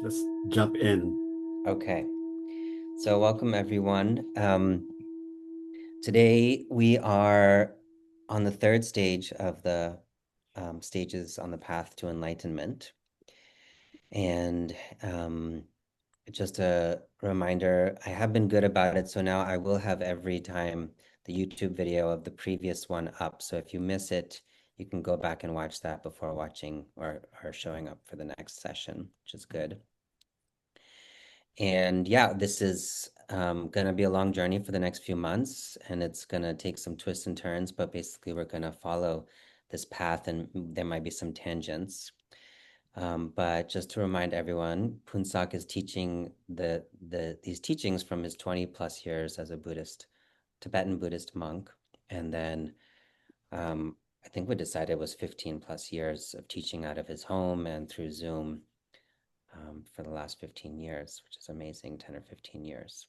let's jump in. Okay, so welcome everyone. Today we are on the third stage of the stages on the path to enlightenment. And just a reminder, I have been good about it, so now I will have every time the YouTube video of the previous one up. So if you miss it, you can go back and watch that before watching or showing up for the next session, which is good. And yeah, this is going to be a long journey for the next few months, and it's going to take some twists and turns, but basically, we're going to follow this path, and there might be some tangents. But just to remind everyone, Phuntsok is teaching these teachings from his 20 plus years as a Tibetan Buddhist monk. And then I think we decided it was 15 plus years of teaching out of his home and through Zoom for the last 15 years, which is amazing, 10 or 15 years.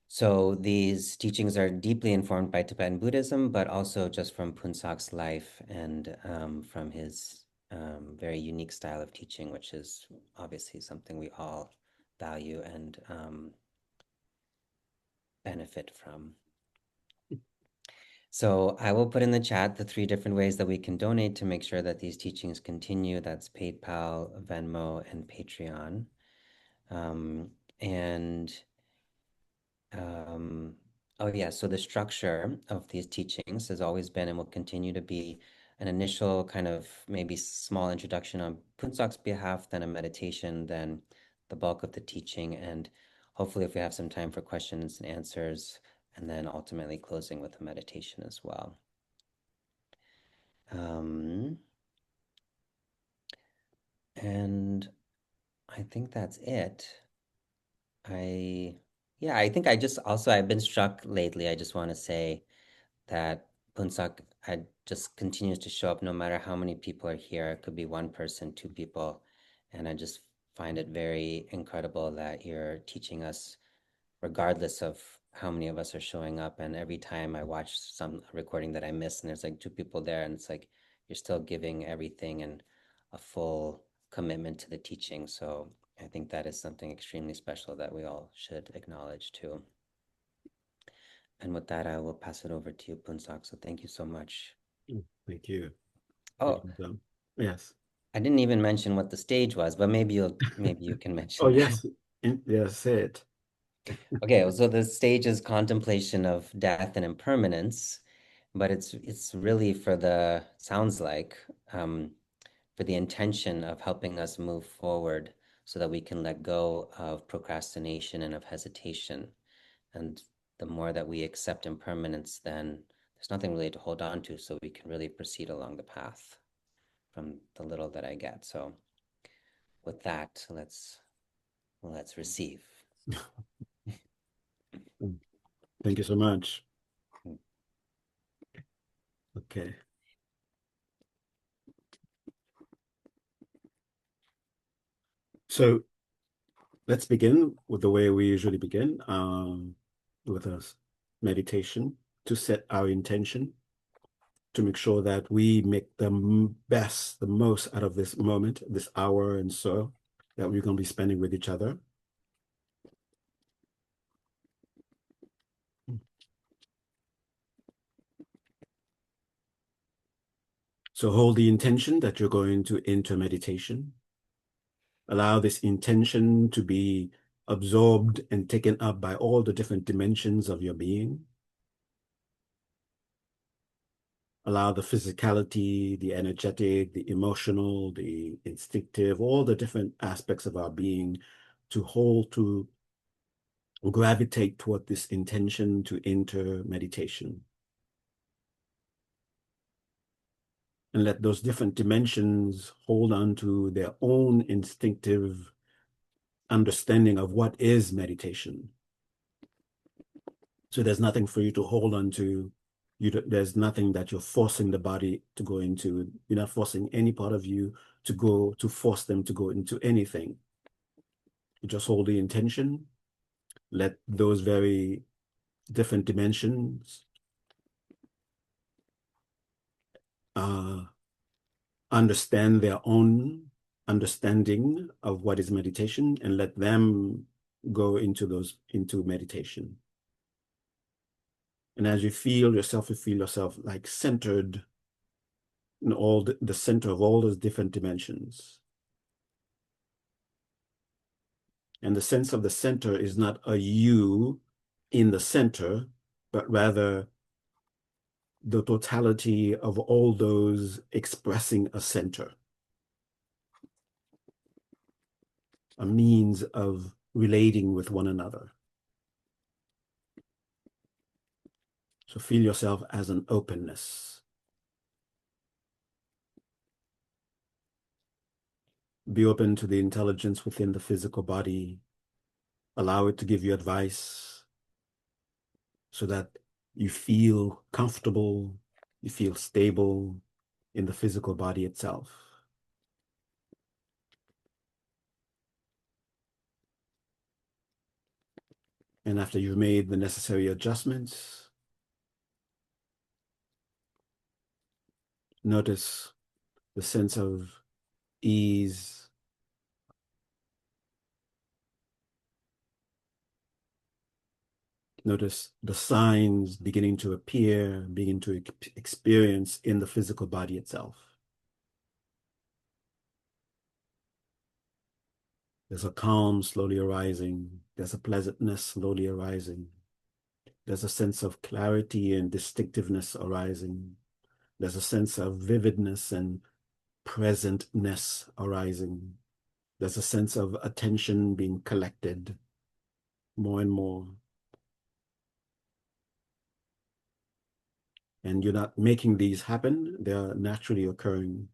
So these teachings are deeply informed by Tibetan Buddhism, but also just from Phuntsok's life and from his very unique style of teaching, which is obviously something we all value and benefit from. So I will put in the chat the 3 different ways that we can donate to make sure that these teachings continue. That's PayPal, Venmo, and Patreon. And oh yeah, so the structure of these teachings has always been and will continue to be an initial kind of maybe small introduction on Phuntsok's behalf, then a meditation, then the bulk of the teaching, and hopefully if we have some time for questions and answers, and then ultimately closing with a meditation as well. And I think that's it. I think I've been struck lately. I just want to say that Phuntsok just continues to show up no matter how many people are here. It could be one person, 2 people. And I just find it very incredible that you're teaching us regardless of how many of us are showing up. And every time I watch some recording that I miss and there's like 2 people there and it's like you're still giving everything and a full commitment to the teaching. So I think that is something extremely special that we all should acknowledge too. And with that, I will pass it over to you, Phuntsok. So thank you so much. Thank you. Oh, Yes. I didn't even mention what the stage was, but maybe you can Oh, mention that. yes. Yes, say it. Okay, so the stage is contemplation of death and impermanence, but it's really sounds like for the intention of helping us move forward so that we can let go of procrastination and of hesitation. And the more that we accept impermanence, then there's nothing really to hold on to, so we can really proceed along the path from the little that I get. So with that, let's receive. Thank you so much. Okay. So let's begin with the way we usually begin, with a meditation to set our intention, to make sure that we make the best, the most out of this moment, this hour and so that we're going to be spending with each other. So hold the intention that you're going to enter meditation. Allow this intention to be absorbed and taken up by all the different dimensions of your being. Allow the physicality, the energetic, the emotional, the instinctive, all the different aspects of our being to gravitate toward this intention to enter meditation. And let those different dimensions hold on to their own instinctive understanding of what is meditation. So there's nothing for you to hold on to. There's nothing that you're forcing the body to go into. You're not forcing any part of you to force them to go into anything. You just hold the intention, let those very different dimensions understand their own understanding of what is meditation and let them go into meditation. And as you feel yourself like centered in all the center of all those different dimensions. And the sense of the center is not a you in the center, but rather the totality of all those expressing a center, a means of relating with one another. So feel yourself as an openness. Be open to the intelligence within the physical body. Allow it to give you advice so that you feel comfortable, you feel stable in the physical body itself. And after you've made the necessary adjustments, notice the sense of ease. Notice the signs beginning to appear, begin to experience in the physical body itself. There's a calm slowly arising. There's a pleasantness slowly arising. There's a sense of clarity and distinctiveness arising. There's a sense of vividness and presentness arising. There's a sense of attention being collected more and more. And you're not making these happen, they're naturally occurring.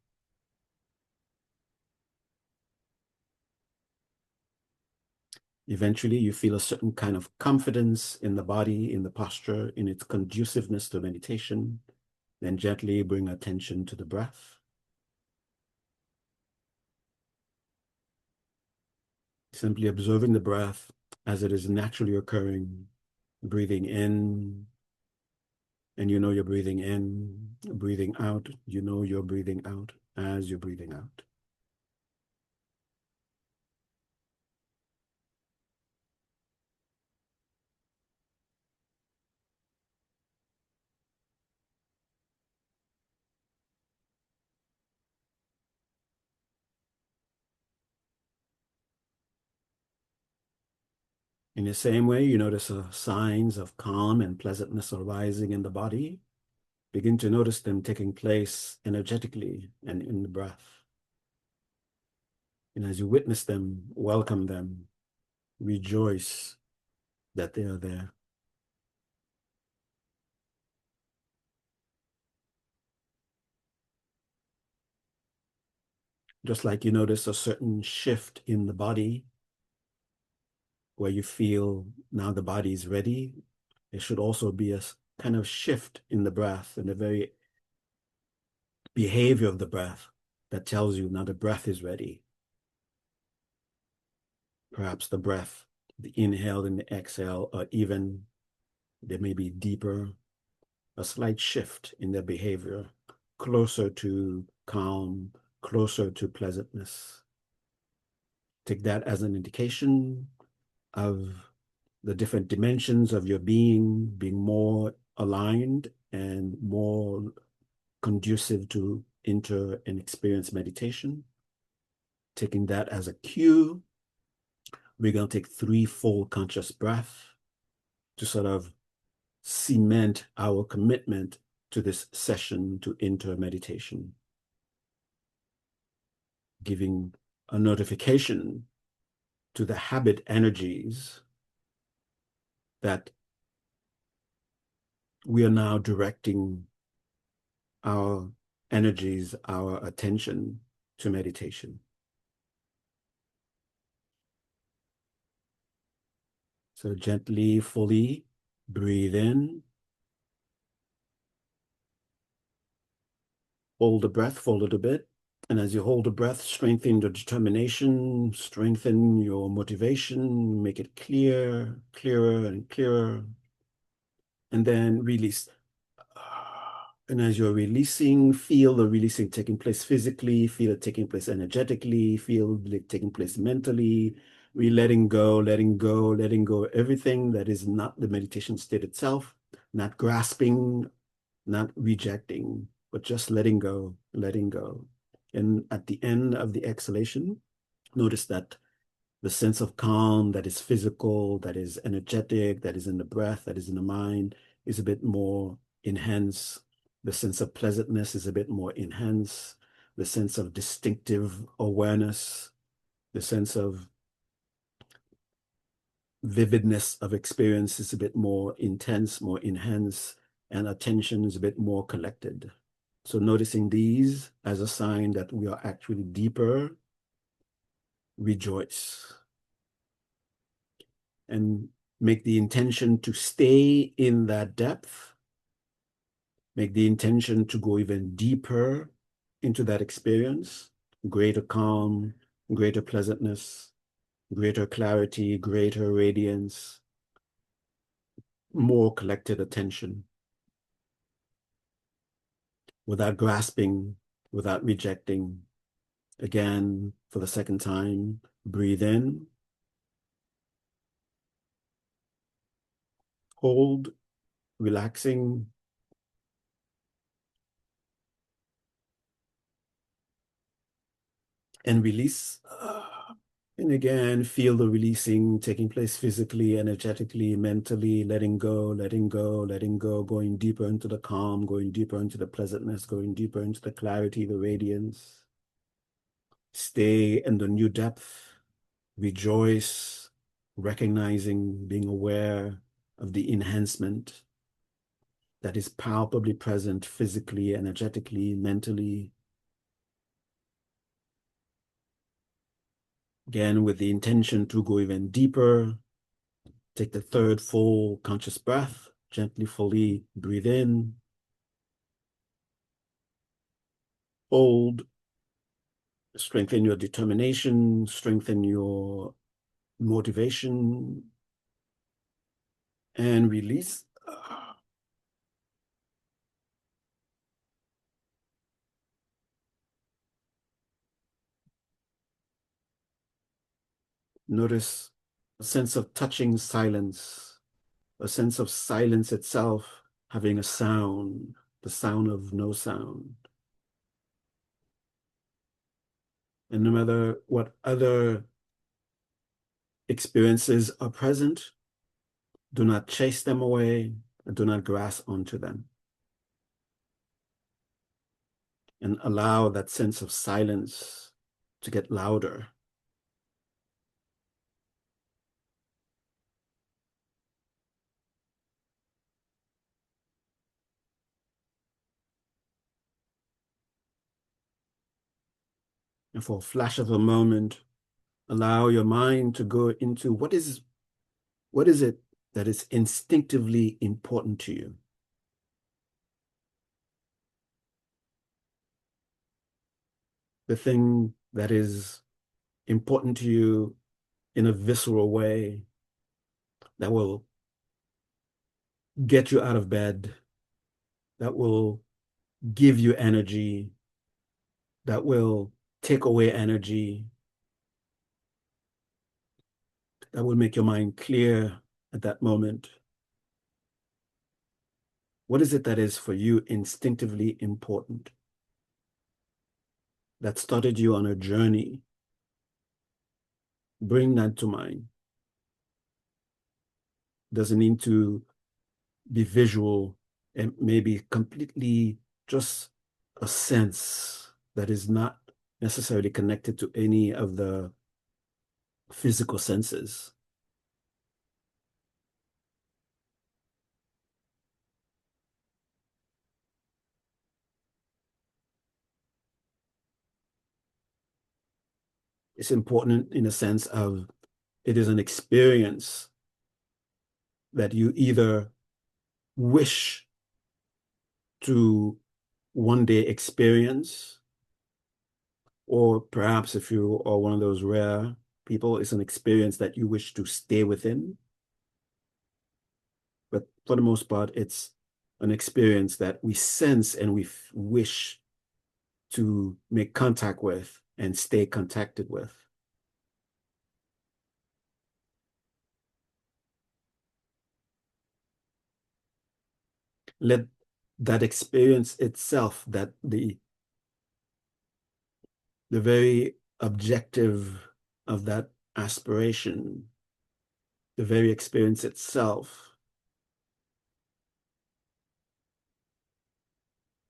Eventually, you feel a certain kind of confidence in the body, in the posture, in its conduciveness to meditation. Then gently bring attention to the breath. Simply observing the breath as it is naturally occurring, breathing in, and you know you're breathing in, breathing out, you know you're breathing out as you're breathing out. In the same way, you notice signs of calm and pleasantness arising in the body. Begin to notice them taking place energetically and in the breath. And as you witness them, welcome them, rejoice that they are there. Just like you notice a certain shift in the body where you feel now the body is ready, there should also be a kind of shift in the breath and the very behavior of the breath that tells you now the breath is ready. Perhaps the breath, the inhale and the exhale are even, they may be deeper, a slight shift in their behavior, closer to calm, closer to pleasantness. Take that as an indication of the different dimensions of your being more aligned and more conducive to enter and experience meditation. Taking that as a cue, we're going to take 3 full conscious breaths to sort of cement our commitment to this session to enter meditation. Giving a notification to the habit energies that we are now directing our energies, our attention to meditation. So gently, fully breathe in. Hold the breath for a little bit. And as you hold the breath, strengthen your determination, strengthen your motivation, make it clear, clearer and clearer. And then release. And as you're releasing, feel the releasing taking place physically, feel it taking place energetically, feel it taking place mentally. We letting go, letting go, letting go everything that is not the meditation state itself, not grasping, not rejecting, but just letting go, letting go. And at the end of the exhalation, notice that the sense of calm that is physical, that is energetic, that is in the breath, that is in the mind, is a bit more enhanced. The sense of pleasantness is a bit more enhanced. The sense of distinctive awareness, the sense of vividness of experience is a bit more intense, more enhanced, and attention is a bit more collected. So noticing these as a sign that we are actually deeper, rejoice. And make the intention to stay in that depth. Make the intention to go even deeper into that experience, greater calm, greater pleasantness, greater clarity, greater radiance, more collected attention, without grasping, without rejecting. Again, for the second time, breathe in, hold, relaxing, and release. And again, feel the releasing taking place physically, energetically, mentally, letting go, letting go, letting go, going deeper into the calm, going deeper into the pleasantness, going deeper into the clarity, the radiance. Stay in the new depth, rejoice, recognizing, being aware of the enhancement that is palpably present physically, energetically, mentally. Again, with the intention to go even deeper, take the third full conscious breath, gently, fully breathe in, hold, strengthen your determination, strengthen your motivation, and release. Notice a sense of touching silence, a sense of silence itself having a sound, the sound of no sound. And no matter what other experiences are present, do not chase them away and do not grasp onto them. And allow that sense of silence to get louder. And for a flash of a moment, allow your mind to go into what is it that is instinctively important to you? The thing that is important to you in a visceral way that will get you out of bed, that will give you energy, that will take away energy, that will make your mind clear at that moment. What is it that is for you instinctively important? That started you on a journey. Bring that to mind. Doesn't need to be visual, and maybe completely just a sense that is not necessarily connected to any of the physical senses. It's important in a sense of it is an experience that you either wish to one day experience, or perhaps if you are one of those rare people, it's an experience that you wish to stay within. But for the most part, it's an experience that we sense and we wish to make contact with and stay contacted with. Let that experience itself, that the very objective of that aspiration, the very experience itself,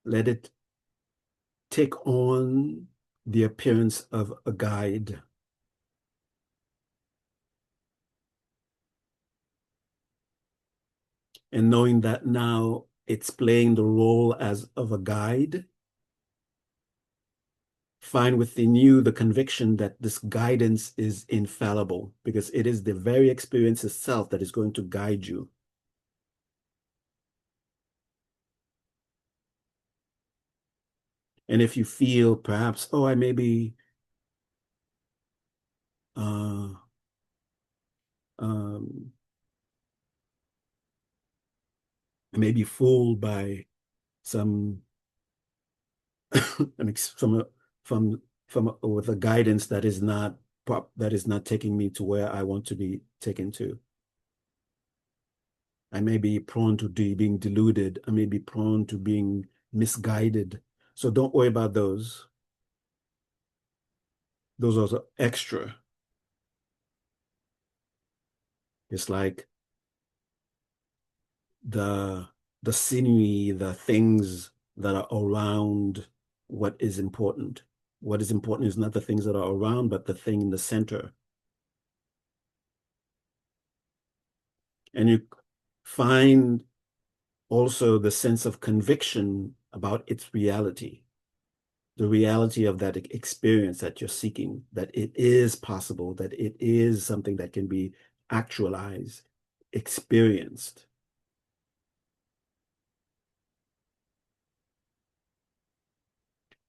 let it take on the appearance of a guide. And knowing that now it's playing the role as of a guide, find within you the conviction that this guidance is infallible, because it is the very experience itself that is going to guide you. And if you feel perhaps, oh, I may be uh, um, I may be fooled by some from with a guidance that is not taking me to where I want to be taken to. I may be prone to being deluded. I may be prone to being misguided. So don't worry about those. Those are extra. It's like the scenery, the things that are around what is important. What is important is not the things that are around, but the thing in the center. And you find also the sense of conviction about its reality, the reality of that experience that you're seeking, that it is possible, that it is something that can be actualized, experienced.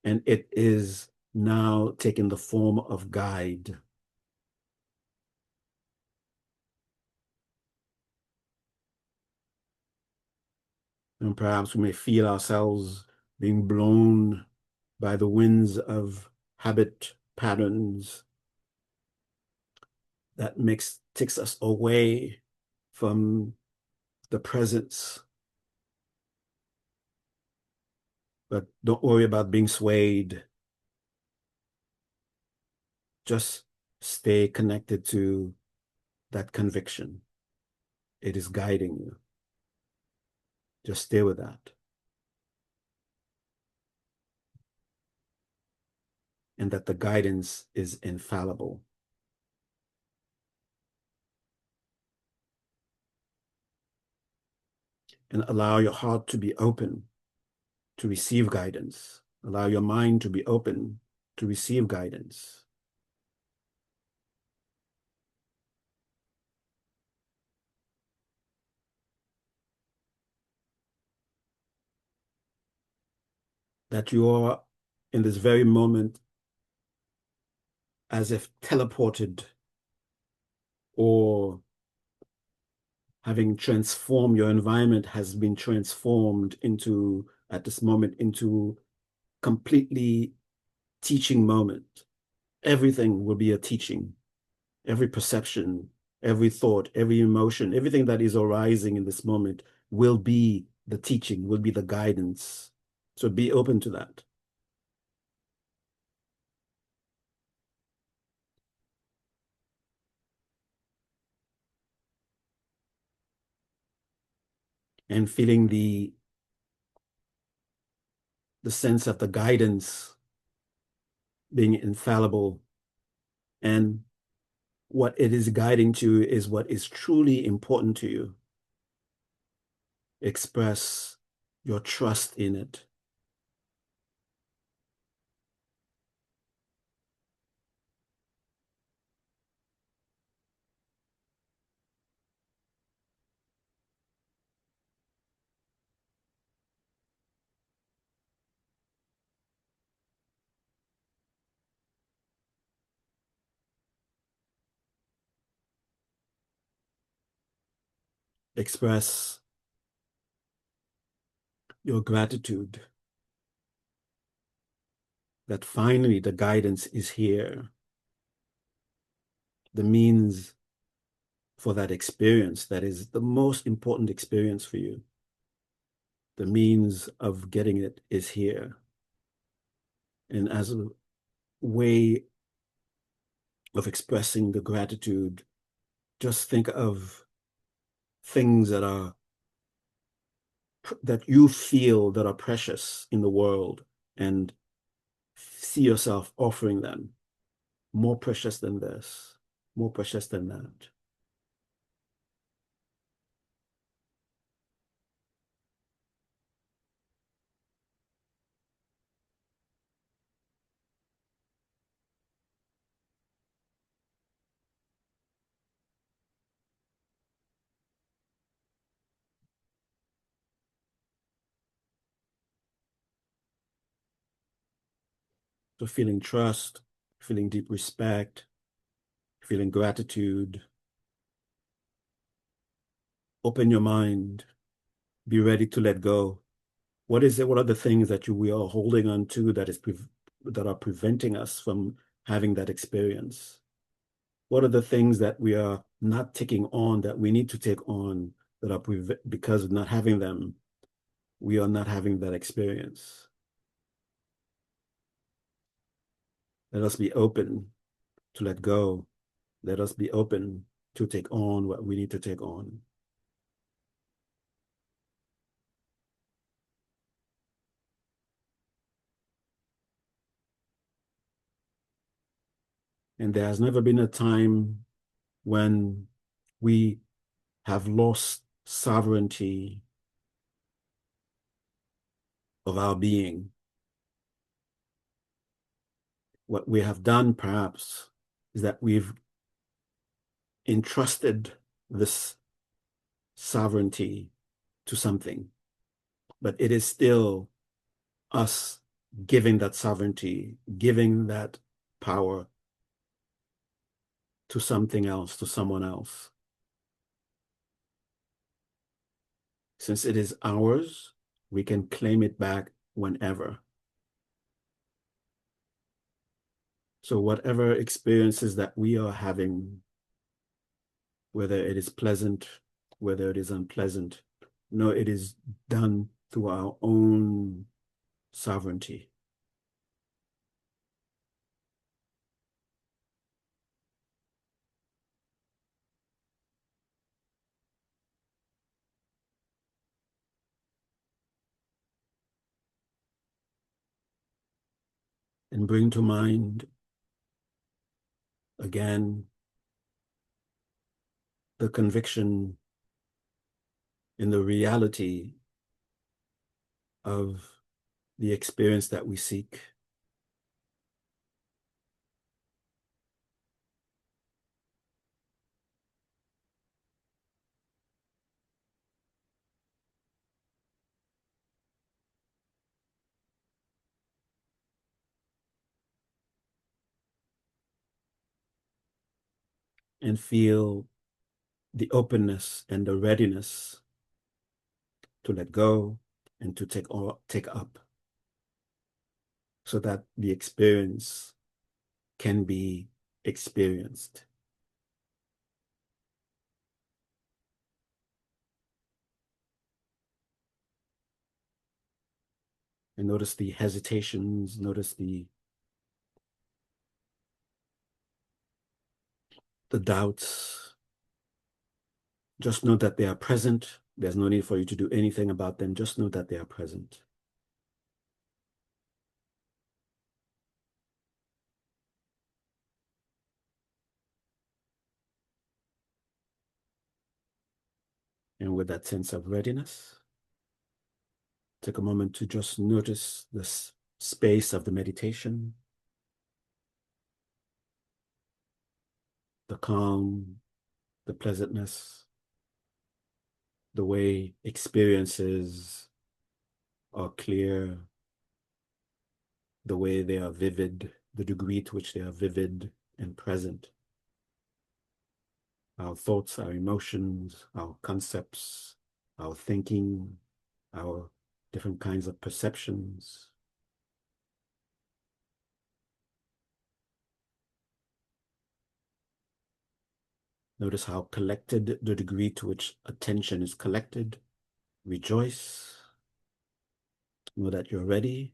And it is now taking the form of guide. And perhaps we may feel ourselves being blown by the winds of habit patterns that takes us away from the presence. But don't worry about being swayed. Just stay connected to that conviction. It is guiding you. Just stay with that. And that the guidance is infallible. And allow your heart to be open to receive guidance. Allow your mind to be open to receive guidance. That you are in this very moment as if teleported, or having transformed, your environment has been transformed into, at this moment, into completely teaching moment. Everything will be a teaching. Every perception, every thought, every emotion, everything that is arising in this moment will be the teaching, will be the guidance. So be open to that. And feeling the sense of the guidance being infallible, and what it is guiding to is what is truly important to you. Express your trust in it. Express your gratitude that finally the guidance is here, the means for that experience that is the most important experience for you. The means of getting it is here. And as a way of expressing the gratitude, just think of things that you feel that are precious in the world and see yourself offering them. More precious than this, more precious than that. So feeling trust, feeling deep respect, feeling gratitude. Open your mind, be ready to let go. What is it? What are the things that we are holding on to that are preventing us from having that experience? What are the things that we are not taking on that we need to take on that are because of not having them, we are not having that experience? Let us be open to let go. Let us be open to take on what we need to take on. And there has never been a time when we have lost sovereignty of our being. What we have done, perhaps, is that we've entrusted this sovereignty to something, but it is still us giving that sovereignty, giving that power to something else, to someone else. Since it is ours, we can claim it back whenever. So whatever experiences that we are having, whether it is pleasant, whether it is unpleasant, no, it is done through our own sovereignty. And bring to mind again the conviction in the reality of the experience that we seek. And feel the openness and the readiness to let go and to take up so that the experience can be experienced. And notice the hesitations, notice the doubts. Just know that they are present. There's no need for you to do anything about them. Just know that they are present. And with that sense of readiness, take a moment to just notice this space of the meditation, the calm, the pleasantness, the way experiences are clear, the way they are vivid, the degree to which they are vivid and present. Our thoughts, our emotions, our concepts, our thinking, our different kinds of perceptions. Notice how collected, the degree to which attention is collected. Rejoice. Know that you're ready.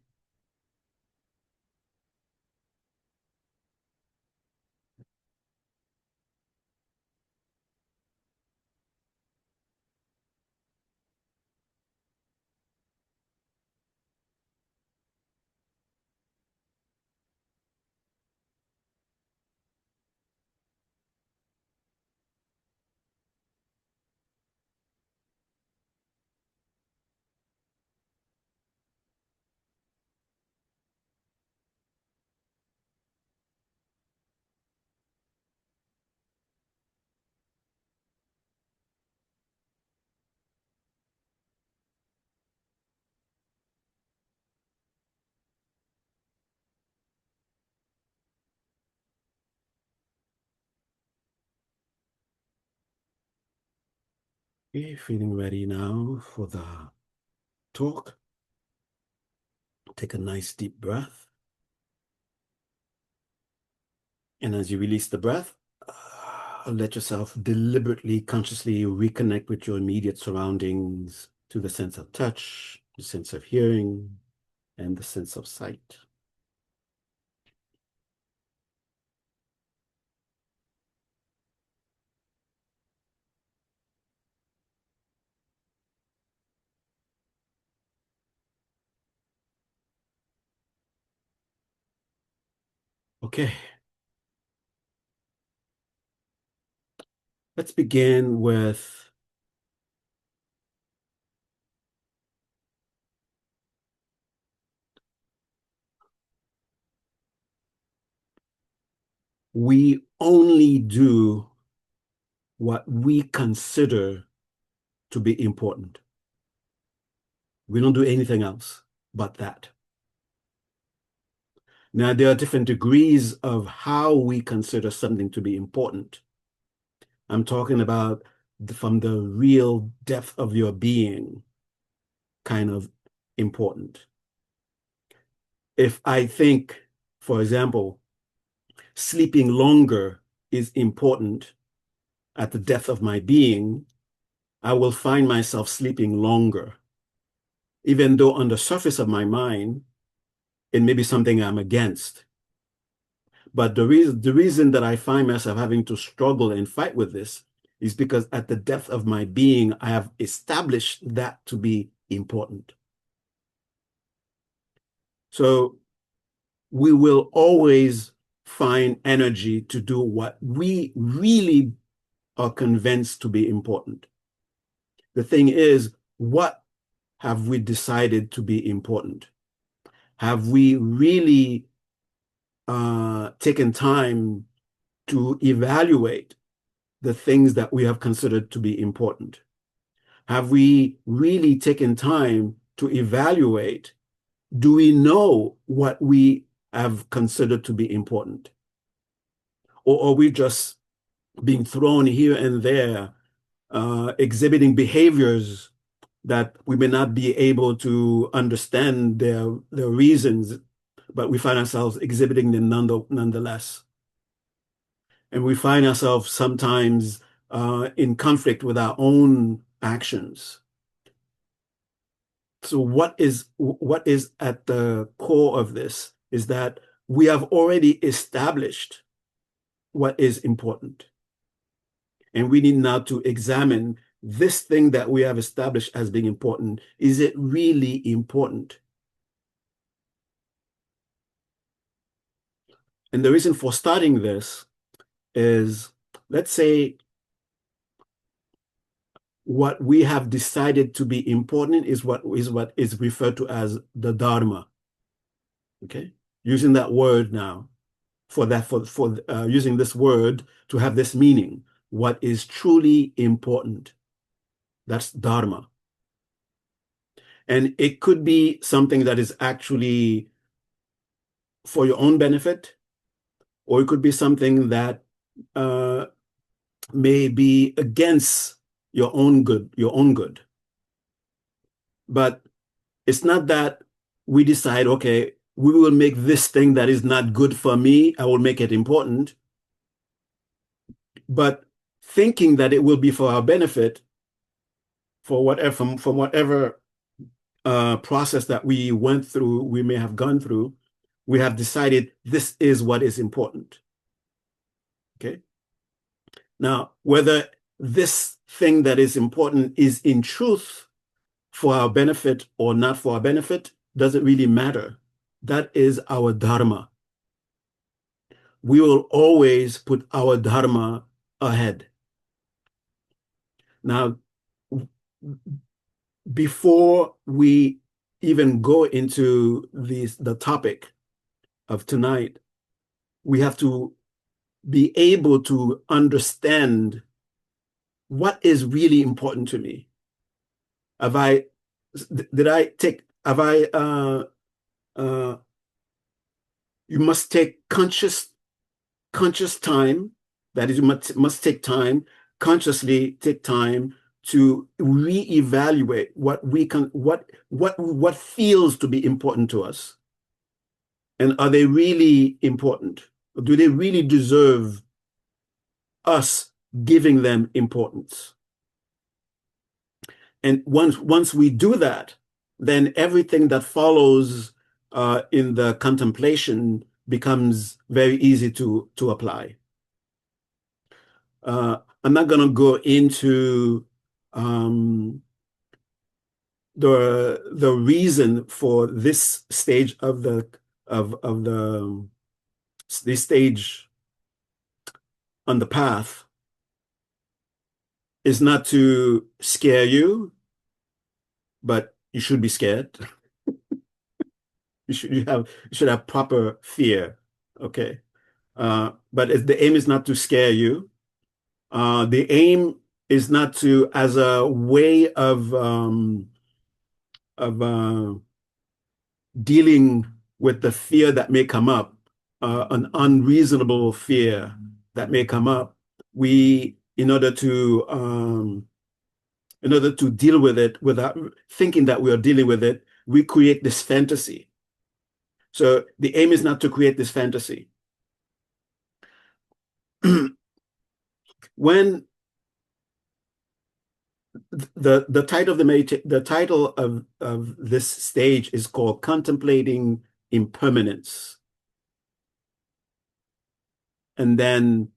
Okay, feeling ready now for the talk. Take a nice deep breath. And as you release the breath, let yourself deliberately, consciously reconnect with your immediate surroundings, to the sense of touch, the sense of hearing, and the sense of sight. Okay. Let's begin with we only do what we consider to be important. We don't do anything else but that. Now, there are different degrees of how we consider something to be important. I'm talking about from the real depth of your being, kind of important. If I think, for example, sleeping longer is important at the depth of my being, I will find myself sleeping longer, even though on the surface of my mind, it may be something I'm against. But the reason that I find myself having to struggle and fight with this is because at the depth of my being, I have established that to be important. So we will always find energy to do what we really are convinced to be important. The thing is, what have we decided to be important? Have we really taken time to evaluate the things that we have considered to be important? Have we really taken time to evaluate, do we know what we have considered to be important? Or are we just being thrown here and there, exhibiting behaviors that we may not be able to understand their reasons, but we find ourselves exhibiting them nonetheless? And we find ourselves sometimes in conflict with our own actions. So what is at the core of this is that we have already established what is important. And we need now to examine this thing that we have established as being important. Is it really important? And the reason for starting this is, let's say what we have decided to be important is what is referred to as the Dharma. Okay, using that word now for using this word to have this meaning. What is truly important? That's Dharma. And it could be something that is actually for your own benefit, or it could be something that may be against your own good, But It's not that we decide, okay, we will make this thing that is not good for me, I will make it important, but thinking that it will be for our benefit, for whatever from whatever process that we went through, we may have gone through, we have decided this is what is important. Okay. Now, whether this thing that is important is in truth for our benefit or not for our benefit doesn't really matter. That is our dharma. We will always put our dharma ahead. Now, before we even go into the topic of tonight, we have to be able to understand what is really important to me. Have I, did I take, have I, you must take conscious time, that is, you must take time, consciously take time to reevaluate what we can, what feels to be important to us. And are they really important? Do they really deserve us giving them importance? And once we do that, then everything that follows in the contemplation becomes very easy to apply. I'm not going to go into the reason for this stage of this stage on the path is not to scare you, but you should be scared. You should have proper fear. Okay. But the aim is not to scare you. The aim is not to, as a way of dealing with the fear that may come up, an unreasonable fear that may come up. We, in order to deal with it without thinking that we are dealing with it, we create this fantasy. So the aim is not to create this fantasy. When the title of this stage is called Contemplating Impermanence, and then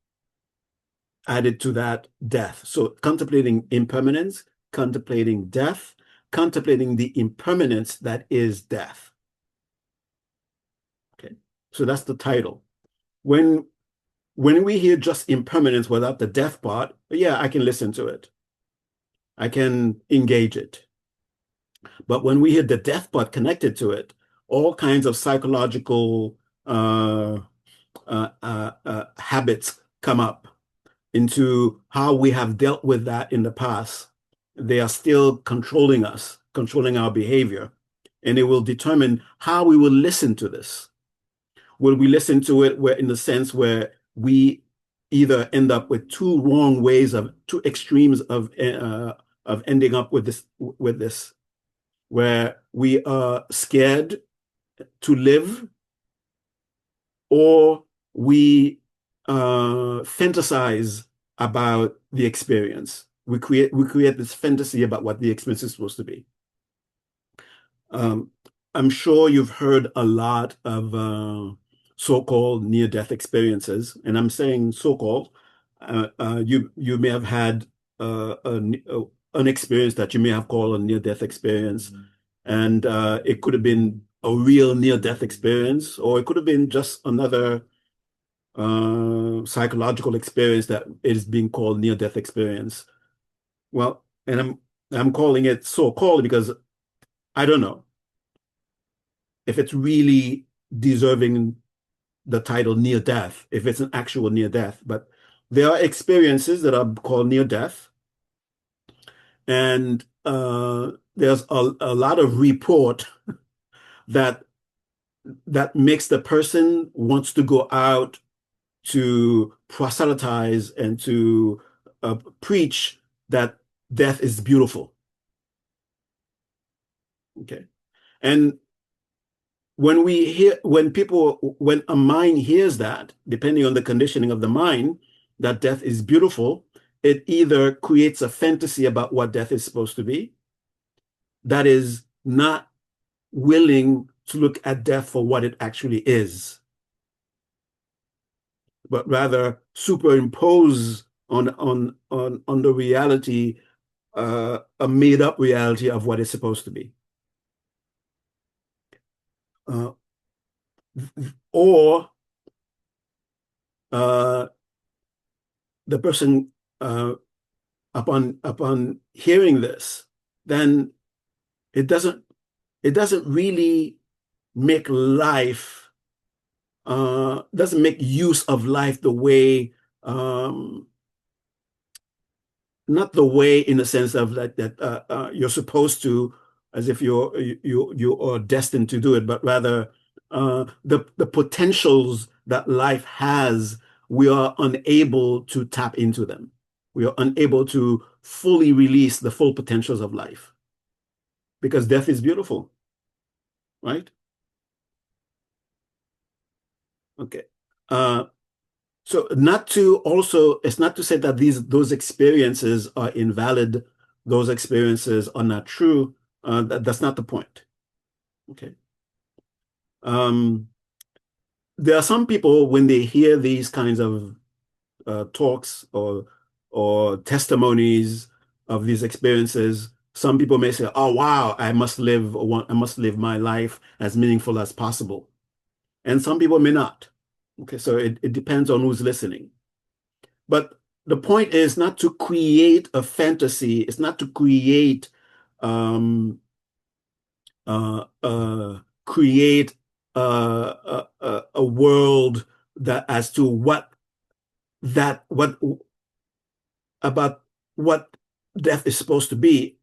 added to that death. So contemplating impermanence, contemplating death, contemplating the impermanence that is death. Okay, so that's the title. When we hear just impermanence without the death part, yeah, I can listen to it. I can engage it. But when we hear the death part connected to it, all kinds of psychological habits come up into how we have dealt with that in the past. They are still controlling us, controlling our behavior, and it will determine how we will listen to this. Will we listen to it where, in the sense where we either end up with two extremes of ending up with this, where we are scared to live, or we fantasize about the experience. We create this fantasy about what the experience is supposed to be. I'm sure you've heard a lot of so-called near-death experiences, and I'm saying so-called. You may have had an experience that you may have called a near-death experience, and it could have been a real near-death experience, or it could have been just another psychological experience that is being called near-death experience. Well, and I'm calling it so-called because I don't know if it's really deserving the title near death, if it's an actual near death. But there are experiences that are called near death, and there's a lot of report that makes the person wants to go out to proselytize and to preach that death is beautiful. Okay. And when a mind hears that, depending on the conditioning of the mind, that death is beautiful, it either creates a fantasy about what death is supposed to be, that is not willing to look at death for what it actually is, but rather superimpose on the reality, a made up reality of what it's supposed to be. Or the person, upon hearing this, then it doesn't really make life, doesn't make use of life the way, not the way in the sense of that you're supposed to, as if you are destined to do it, but rather the potentials that life has, we are unable to tap into them. We are unable to fully release the full potentials of life because death is beautiful, right? Okay. So it's not to say that those experiences are invalid, those experiences are not true. That's not the point. Okay. There are some people, when they hear these kinds of talks or testimonies of these experiences, some people may say, "Oh wow, I must live my life as meaningful as possible," and some people may not. Okay, so it depends on who's listening. But the point is not to create a fantasy. It's not to create um, create a world that as to what about what death is supposed to be.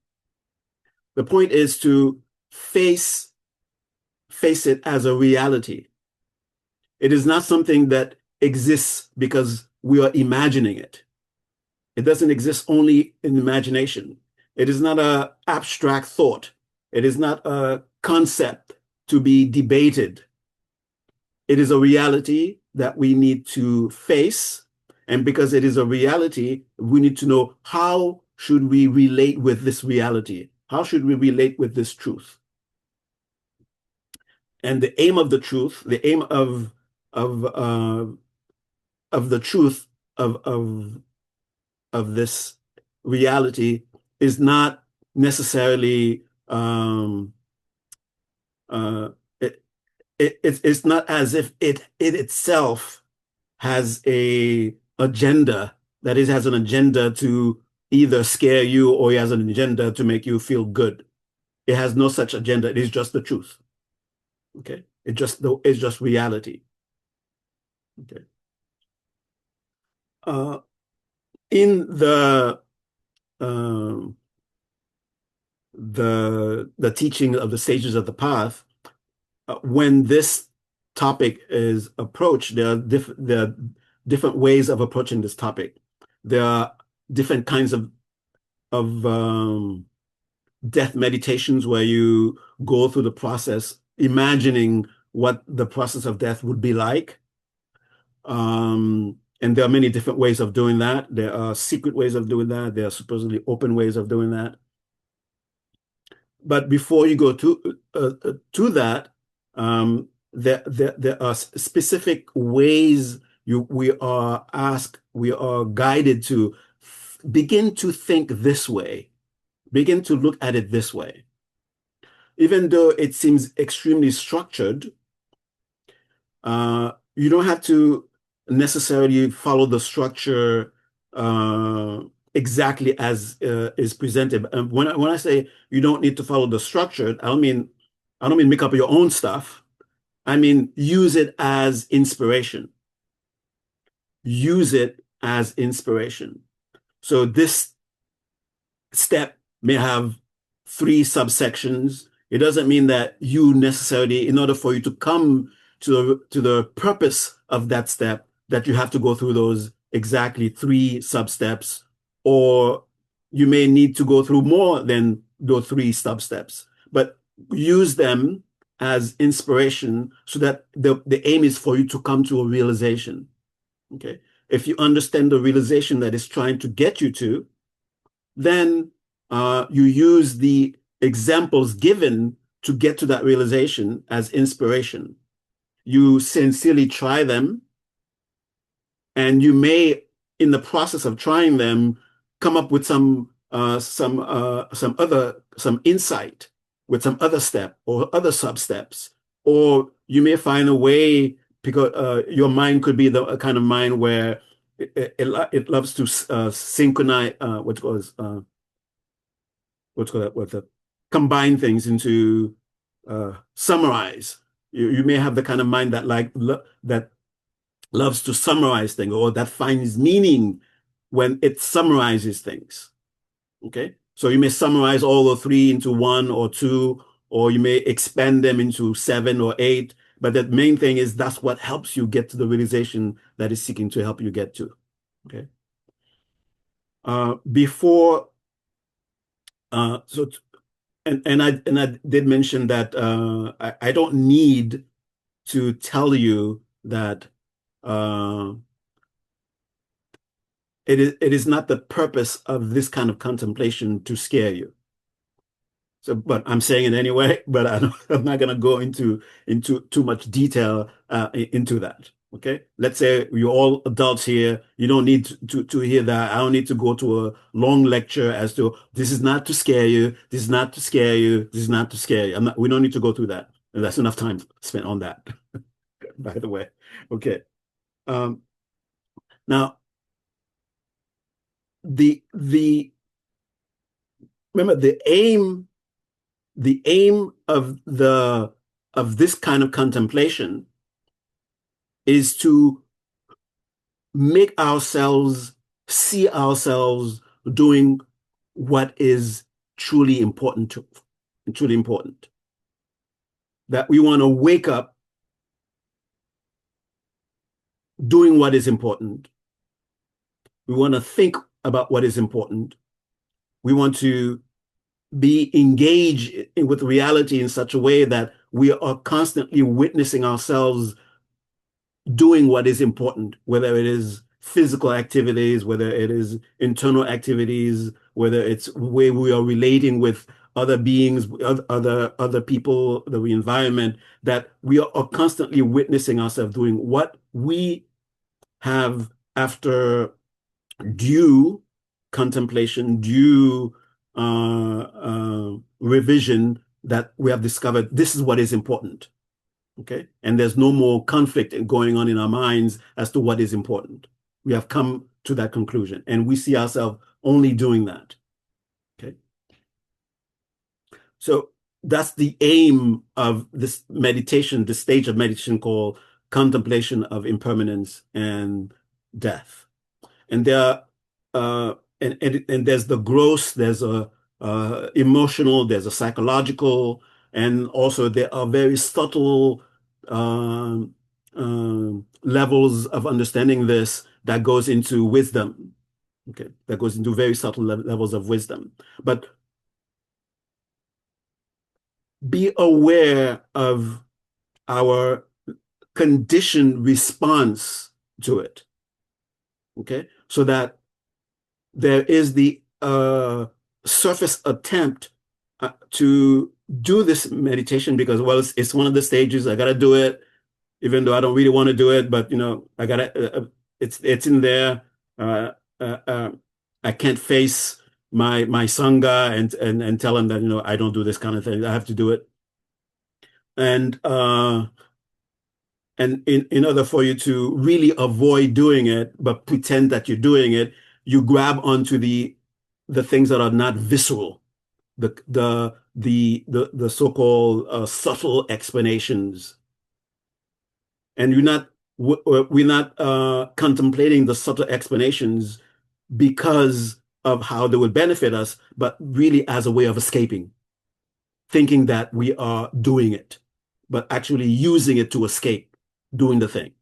The point is to face it as a reality. It is not something that exists because we are imagining it. It doesn't exist only in imagination. It is not an abstract thought. It is not a concept to be debated. It is a reality that we need to face. And because it is a reality, we need to know, how should we relate with this reality? How should we relate with this truth? And the aim of the truth, the aim of the truth of this reality is not necessarily it's not as if it itself has a agenda, that it has an agenda to either scare you or it has an agenda to make you feel good. It has no such agenda. It is just the truth. Okay. It's just reality. Okay. In um, the teaching of the stages of the path, when this topic is approached, there are different ways of approaching this topic. There are different kinds of death meditations where you go through the process, imagining what the process of death would be like. And there are many different ways of doing that. There are secret ways of doing that. There are supposedly open ways of doing that. But before you go to that, there are specific ways we are guided to begin to think this way, begin to look at it this way. Even though it seems extremely structured, you don't have to necessarily follow the structure exactly as is presented. And when I say you don't need to follow the structure, I don't mean make up your own stuff. I mean use it as inspiration. Use it as inspiration. So this step may have 3 subsections. It doesn't mean that you necessarily, in order for you to come to the purpose of that step, that you have to go through those exactly 3 sub-steps, or you may need to go through more than those 3 sub-steps. But use them as inspiration so that the aim is for you to come to a realization. Okay. If you understand the realization that it's trying to get you to, then you use the examples given to get to that realization as inspiration. You sincerely try them, and you may, in the process of trying them, come up with some insight with some other step or other sub steps, or you may find a way because your mind could be the kind of mind where it loves to synchronize what's the combine things into summarize. You may have the kind of mind that that loves to summarize things, or that finds meaning when it summarizes things. Okay, so you may summarize all the three into one or two, or you may expand them into 7 or 8. But the main thing is that's what helps you get to the realization that is seeking to help you get to. Okay. Before, so and I did mention that I don't need to tell you that it is not the purpose of this kind of contemplation to scare you. So, but I'm saying it anyway. But I'm not going to go into too much detail into that. Okay, let's say you're all adults here. You don't need to hear that. I don't need to go to a long lecture as to this is not to scare you. This is not to scare you. This is not to scare you. We don't need to go through that. And that's enough time spent on that. By the way, okay. Now the remember the aim of this kind of contemplation is to make ourselves see ourselves doing what is truly important truly important. That we want to wake up doing what is important. We want to think about what is important. We want to be engaged with reality in such a way that we are constantly witnessing ourselves doing what is important, whether it is physical activities, whether it is internal activities, whether it's where we are relating with other beings, other people, the environment, that we are constantly witnessing ourselves doing what we have after due contemplation, due revision, that we have discovered this is what is important. Okay. And there's no more conflict going on in our minds as to what is important. We have come to that conclusion, and we see ourselves only doing that. Okay. So that's the aim of this meditation, the stage of meditation called contemplation of impermanence and death. And there and there's the gross, there's a emotional, there's a psychological, and also there are very subtle levels of understanding this that goes into wisdom. Okay, that goes into very subtle levels of wisdom. But be aware of our conditioned response to it. Okay, so that there is the surface attempt to do this meditation because, well, it's one of the stages. I got to do it, even though I don't really want to do it. But I got to. It's in there. I can't face my sangha and tell them that I don't do this kind of thing. I have to do it, and in order for you to really avoid doing it, but pretend that you're doing it, you grab onto the things that are not visceral, the so-called subtle explanations, and we're not contemplating the subtle explanations because of how they would benefit us, but really as a way of escaping, thinking that we are doing it, but actually using it to escape doing the thing.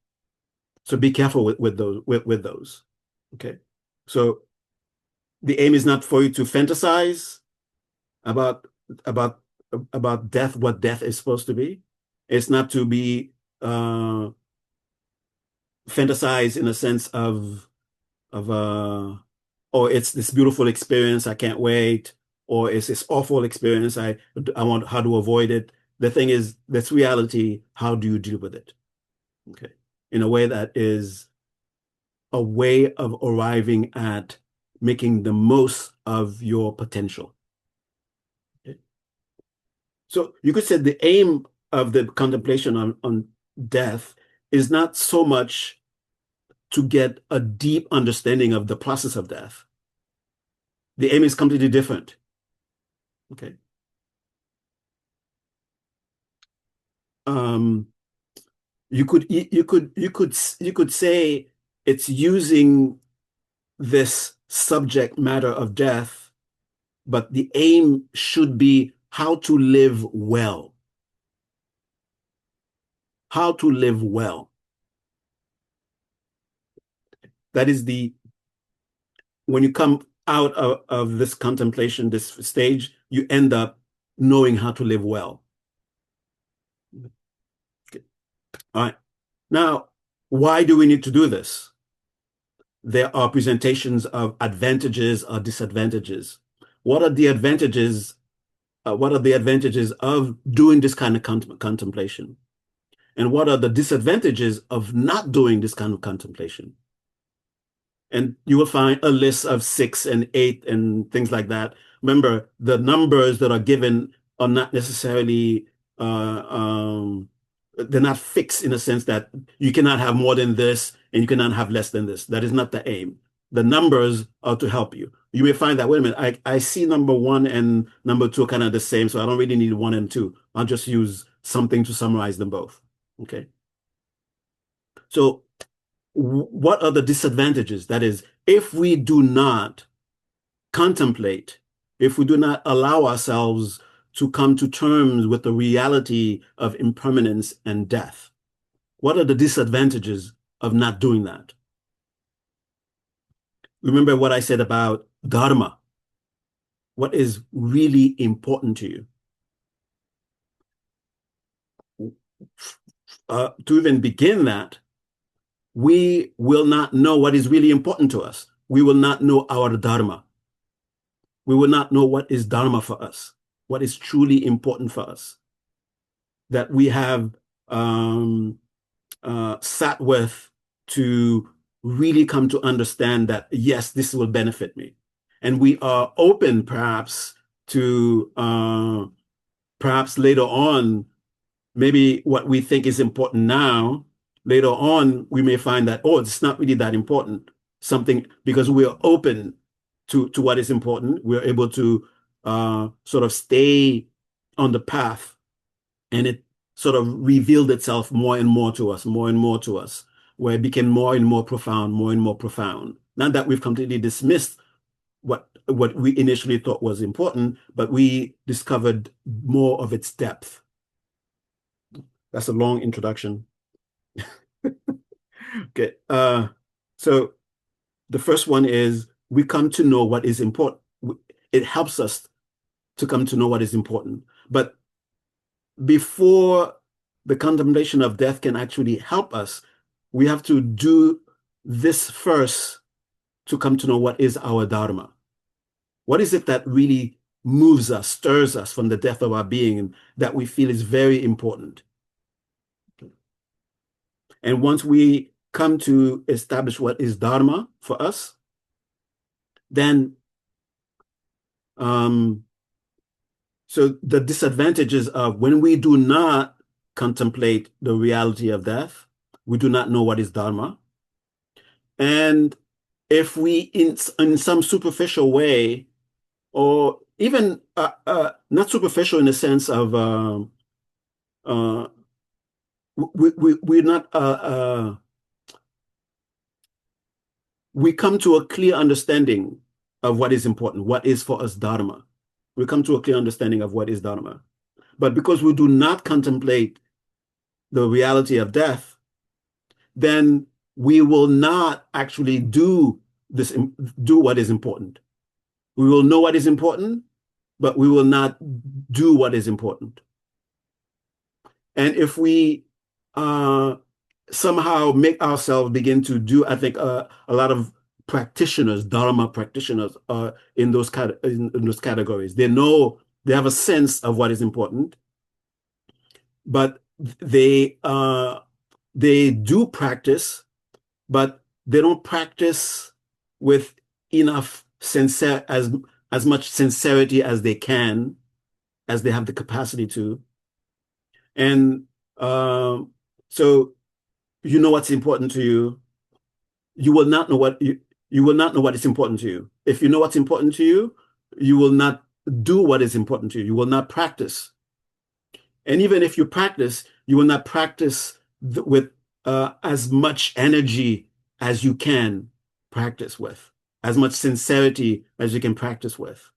So be careful with those. Okay. So the aim is not for you to fantasize about about death, what death is supposed to be. It's not to be fantasized in a sense of oh, it's this beautiful experience, I can't wait, or it's this awful experience, I want how to avoid it. The thing is, that's reality. How do you deal with it? Okay. In a way that is a way of arriving at making the most of your potential. Okay. So you could say the aim of the contemplation on death is not so much to get a deep understanding of the process of death. The aim is completely different. Okay. Um, you could say it's using this subject matter of death, but the aim should be how to live well. How to live well. That is when you come out of this contemplation, this stage, you end up knowing how to live well. Okay. All right. Now, why do we need to do this? There are presentations of advantages or disadvantages. What are the advantages? What are the advantages of doing this kind of contemplation? And what are the disadvantages of not doing this kind of contemplation? And you will find a list of 6 and 8 and things like that. Remember, the numbers that are given are not necessarily they're not fixed in a sense that you cannot have more than this and you cannot have less than this. That is not the aim. The numbers are to help you. You may find that, wait a minute, I see number 1 and number 2 are kind of the same, so I don't really need 1 and 2. I'll just use something to summarize them both. Okay. So what are the disadvantages? That is, if we do not contemplate, if we do not allow ourselves to come to terms with the reality of impermanence and death, what are the disadvantages of not doing that? Remember what I said about dharma. What is really important to you? To even begin that, we will not know what is really important to us. We will not know our dharma. We will not know what is dharma for us, what is truly important for us, that we have sat with to really come to understand that, yes, this will benefit me. And we are open perhaps to perhaps later on, maybe what we think is important now, later on, we may find that, oh, it's not really that important. Something, because we are open to what is important. We're able to sort of stay on the path, and it sort of revealed itself more and more to us, more and more to us, where it became more and more profound, more and more profound. Not that we've completely dismissed what we initially thought was important, but we discovered more of its depth. That's a long introduction. Okay. So the first one is we come to know what is important. It helps us to come to know what is important. But before the contemplation of death can actually help us, we have to do this first to come to know what is our dharma. What is it that really moves us, stirs us from the depth of our being that we feel is very important? And once we come to establish what is dharma for us, then so the disadvantages of when we do not contemplate the reality of death, we do not know what is dharma. And if we, in some superficial way, or even not superficial in the sense of we're not we come to a clear understanding of what is important, what is for us dharma. We come to a clear understanding of what is dharma. But because we do not contemplate the reality of death, then we will not actually do what is important. We will know what is important, but we will not do what is important. And if we somehow make ourselves begin to do, I think a lot of practitioners, Dharma practitioners, are in those categories. They know, they have a sense of what is important, but they do practice, but they don't practice with enough as much sincerity as they can, as they have the capacity to. And so you know what's important to you. You will not know you will not know what is important to you. If you know what's important to you, you will not do what is important to you. You will not practice. And even if you practice, you will not practice with as much energy as you can practice with, as much sincerity as you can practice with.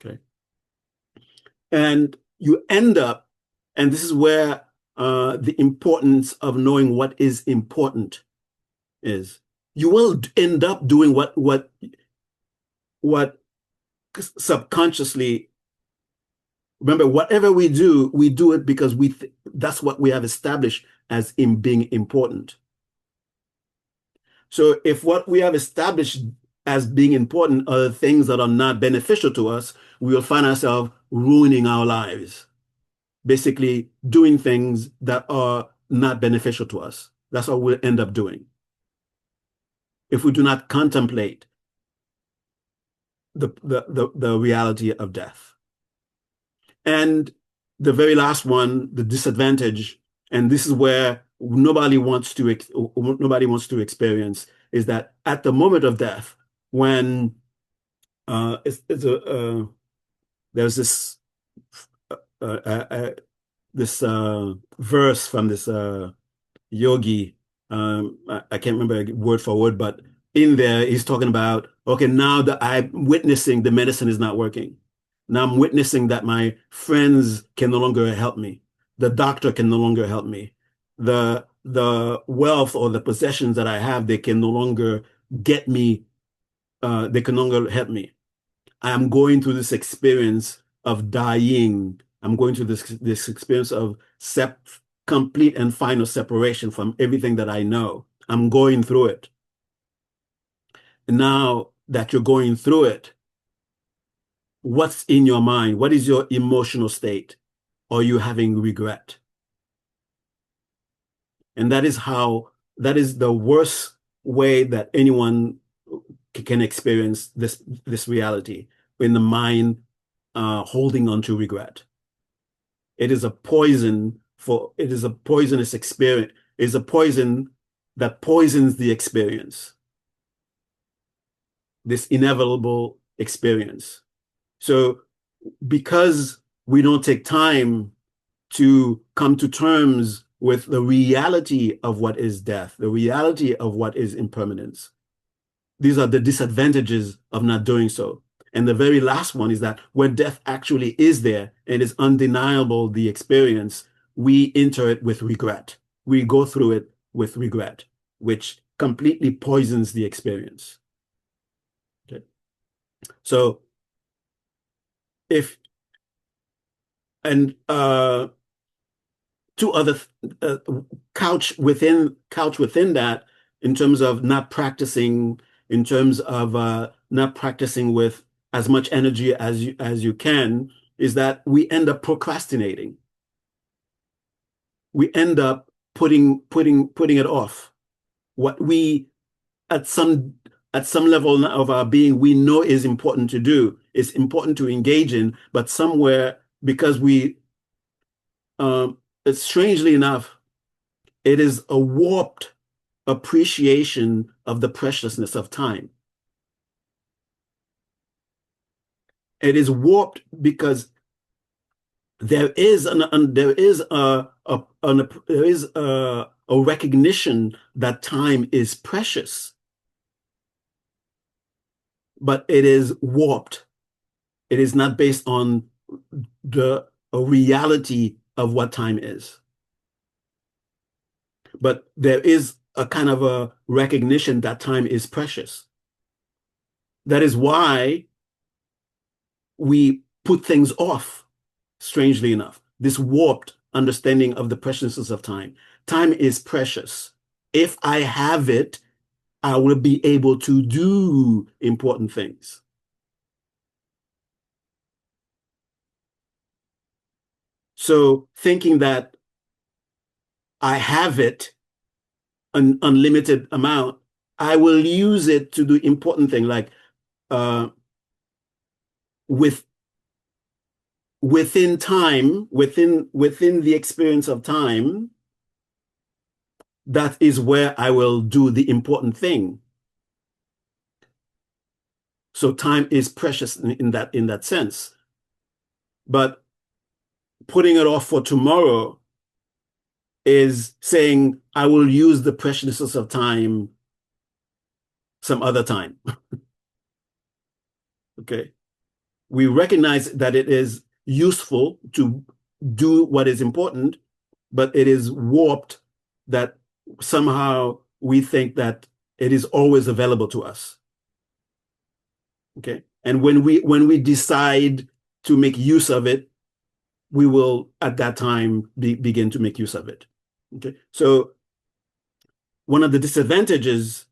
Okay. And you end up, and this is where the importance of knowing what is important is. You will end up doing what subconsciously. Remember, whatever we do it because that's what we have established as in being important. So if what we have established as being important are things that are not beneficial to us, we will find ourselves ruining our lives, basically doing things that are not beneficial to us. That's what we'll end up doing if we do not contemplate the reality of death. And the very last one, the disadvantage, and this is where nobody wants to experience, is that at the moment of death, when there's this verse from this yogi. I can't remember word for word, but in there he's talking about, okay, now that I'm witnessing the medicine is not working. Now I'm witnessing that my friends can no longer help me. The doctor can no longer help me. The wealth or the possessions that I have, they can no longer get me. They can no longer help me. I am going through this experience of dying. I'm going through this experience of complete and final separation from everything that I know. I'm going through it. And now that you're going through it, what's in your mind? What is your emotional state? Are you having regret? And that is the worst way that anyone can experience this reality, in the mind holding on to regret. It is a poisonous experience. It is a poison that poisons the experience, this inevitable experience. So because we don't take time to come to terms with the reality of what is death, the reality of what is impermanence, these are the disadvantages of not doing so. And the very last one is that when death actually is there and is undeniable, the experience, we enter it with regret. We go through it with regret, which completely poisons the experience. Okay. So two other couch within that, in terms of not practicing, in terms of not practicing with as much energy as you can, is that we end up procrastinating. We end up putting it off. What we at some level of our being we know is important to do, is important to engage in, but somewhere, because it's strangely enough, it is a warped appreciation of the preciousness of time. It is warped because there is a recognition that time is precious, but it is warped. It is not based on a reality of what time is. But there is a kind of a recognition that time is precious. That is why we put things off, strangely enough. This warped understanding of the preciousness of time. Time is precious. If I have it, I will be able to do important things. So thinking that I have it, an unlimited amount, I will use it to do important things like with within time, within the experience of time, that is where I will do the important thing. So time is precious in that sense. But putting it off for tomorrow is saying I will use the preciousness of time some other time. Okay. We recognize that it is useful to do what is important, but it is warped that somehow we think that it is always available to us. Okay. And when we decide to make use of it, we will at that time begin to make use of it. Okay. So one of the disadvantages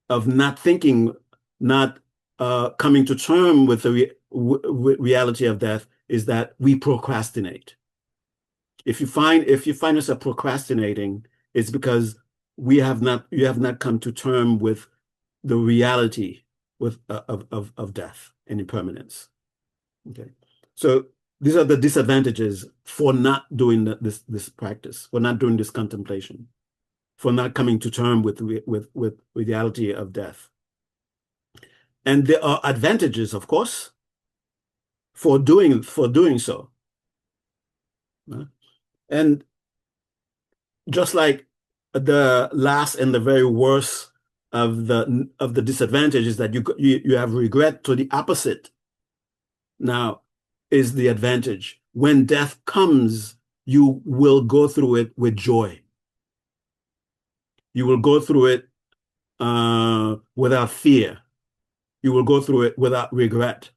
of not thinking, not coming to terms with the reality of death is that we procrastinate. If you find yourself procrastinating, it's because you have not come to terms with the reality of death and impermanence. Okay, so these are the disadvantages for not doing this practice, for not doing this contemplation, for not coming to terms with reality of death. And there are advantages, of course, for doing so. And just like the last and the very worst of the disadvantages that you have regret, to the opposite now is the advantage. When death comes, you will go through it with joy. You will go through it without fear. You will go through it without regret.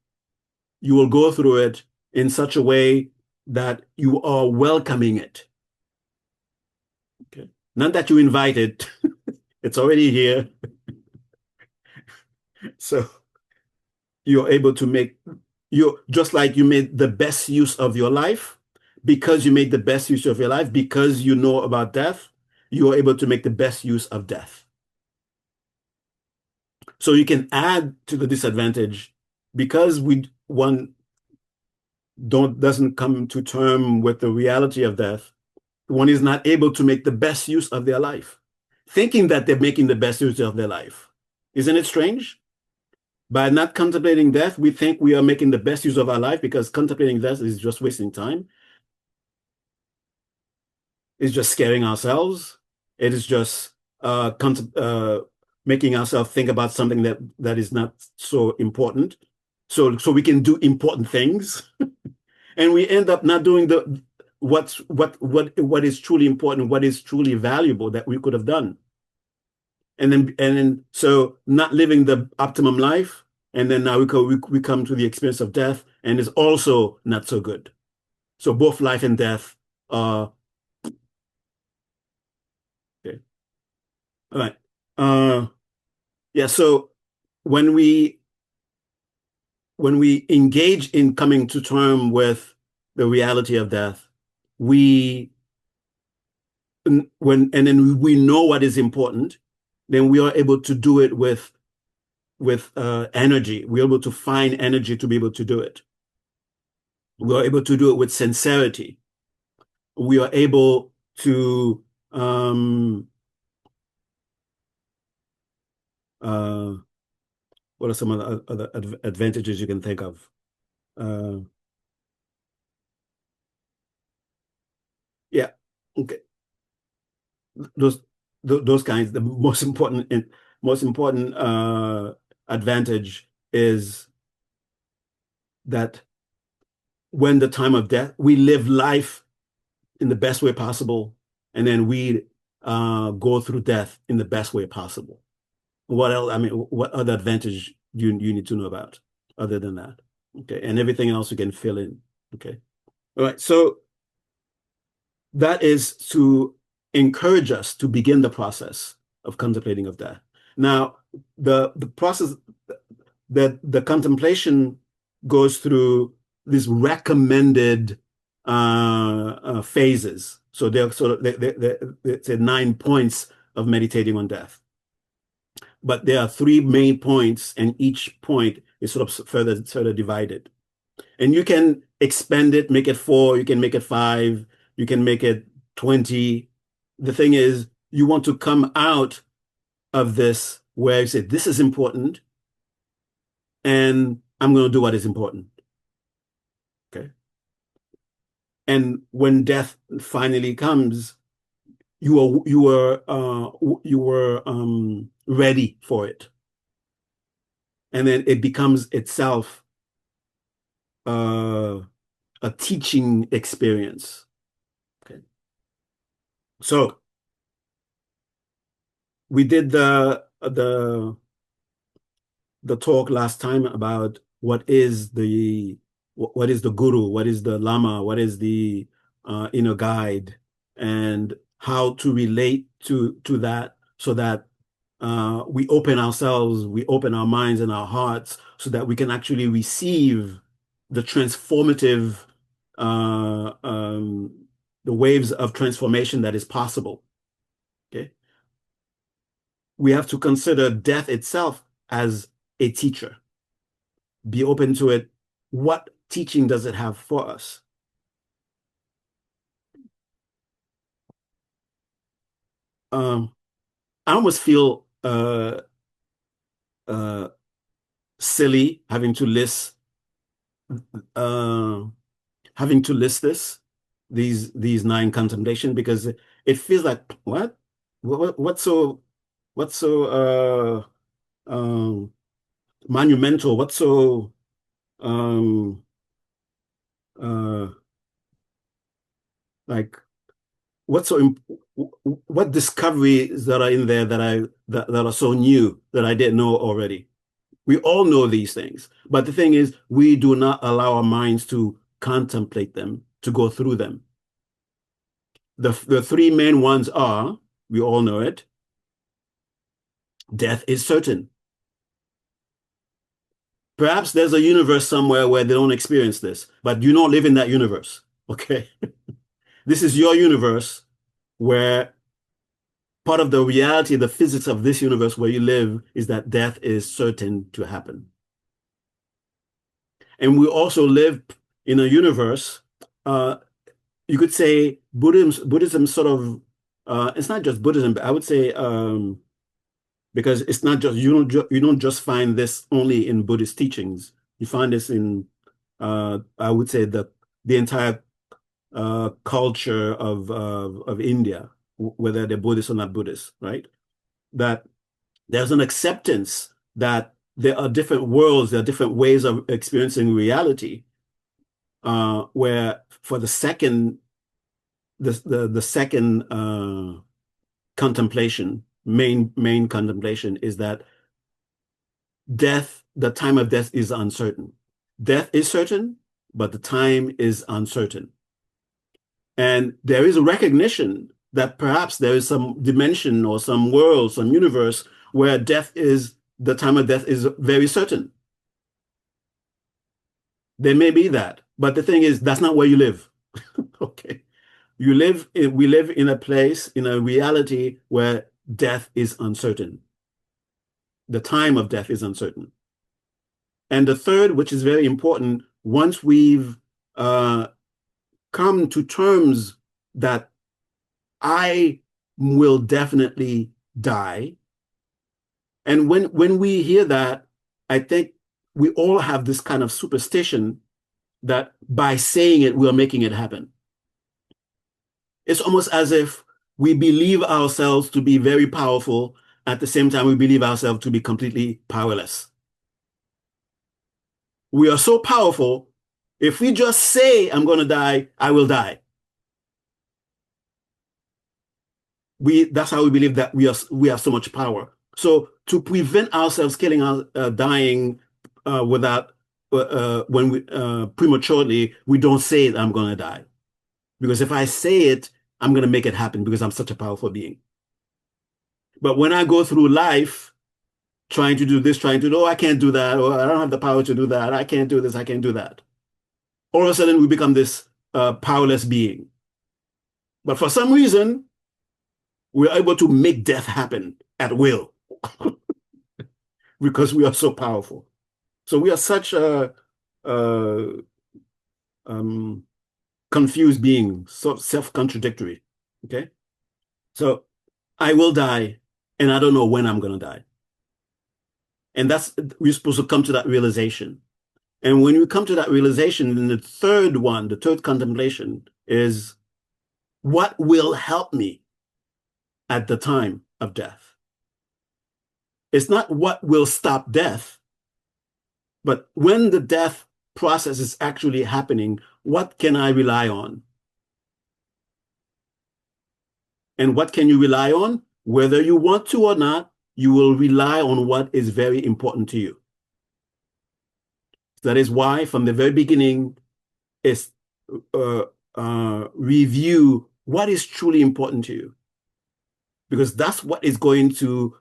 You will go through it in such a way that you are welcoming it. Okay. Not that you invite it, it's already here. So you're able to just like you made the best use of your life, because you made the best use of your life, because you know about death, you are able to make the best use of death. So you can add to the disadvantage because one doesn't come to term with the reality of death. One is not able to make the best use of their life, thinking that they're making the best use of their life. Isn't it strange? By not contemplating death, we think we are making the best use of our life because contemplating death is just wasting time. It's just scaring ourselves. It is just making ourselves think about something that is not so important. So we can do important things, and we end up not doing what is truly important, what is truly valuable that we could have done. And then so not living the optimum life, and then now we come to the experience of death, and it's also not so good. So both life and death are okay. All right. Yeah. So when we engage in coming to terms with the reality of death, we and then we know what is important, then we are able to do it with energy. We're able to find energy to be able to do it. We are able to do it with sincerity. We are able to what are some of the other advantages you can think of? Yeah, okay. Those kinds. The most important advantage is that when the time of death, we live life in the best way possible, and then we go through death in the best way possible. What else? I mean, what other advantage do you need to know about other than that? Okay, and everything else you can fill in. Okay. All right. So that is to encourage us to begin the process of contemplating of death. Now, the process that the contemplation goes through these recommended phases. So they're sort of it's 9 points of meditating on death. But there are 3 main points, and each point is sort of further divided. And you can expand it, make it 4, you can make it 5, you can make it 20. The thing is, you want to come out of this where you say, this is important, and I'm going to do what is important. Okay. And when death finally comes, you were ready for it. And then it becomes itself a teaching experience. Okay. So we did the talk last time about what is the guru, what is the lama, what is the inner guide, and how to relate to that, so that we open ourselves, we open our minds and our hearts, so that we can actually receive the transformative the waves of transformation that is possible. Okay, we have to consider death itself as a teacher. Be open to it. What teaching does it have for us? I almost feel silly uh, having to list these 9 contemplation, because it feels like what's so monumental, what's so um uh like what's so what discoveries that are in there that are so new that I didn't know already. We all know these things, but the thing is, we do not allow our minds to contemplate them, to go through them. The 3 main ones are, we all know it, death is certain. Perhaps there's a universe somewhere where they don't experience this, but you don't live in that universe. Okay. This is your universe, where part of the reality, the physics of this universe where you live, is that death is certain to happen. And we also live in a universe, you could say Buddhism sort of, it's not just Buddhism, but I would say, because it's not just, you don't just find this only in Buddhist teachings. You find this in, I would say, the entire culture of India, whether they're Buddhist or not Buddhist, right? That there's an acceptance that there are different worlds, there are different ways of experiencing reality, where for the second contemplation, main contemplation, is that death, the time of death is uncertain. Death is certain, but the time is uncertain. And there is a recognition that perhaps there is some dimension or some world, some universe where the time of death is very certain. There may be that, but the thing is, that's not where you live. Okay. We live in a place, in a reality where death is uncertain. The time of death is uncertain. And the third, which is very important, once we've come to terms that I will definitely die. And when we hear that, I think we all have this kind of superstition that by saying it, we're making it happen. It's almost as if we believe ourselves to be very powerful. At the same time, we believe ourselves to be completely powerless. We are so powerful. If we just say, I'm going to die, I will die. That's how we believe that we have so much power. So to prevent ourselves dying without when we prematurely, we don't say it, I'm going to die. Because if I say it, I'm going to make it happen because I'm such a powerful being. But when I go through life trying to do this, trying to, oh, I can't do that, or I don't have the power to do that, I can't do this, I can't do that. All of a sudden, we become this powerless being. But for some reason, we're able to make death happen at will because we are so powerful. So we are such a um, confused being, so self-contradictory. Okay. So I will die, and I don't know when I'm going to die. And that's, we're supposed to come to that realization. And when you come to that realization, then the third one, the third contemplation is what will help me at the time of death. It's not what will stop death, but when the death process is actually happening, what can I rely on? And what can you rely on? Whether you want to or not, you will rely on what is very important to you. That is why, from the very beginning, is review what is truly important to you, because that's what is going to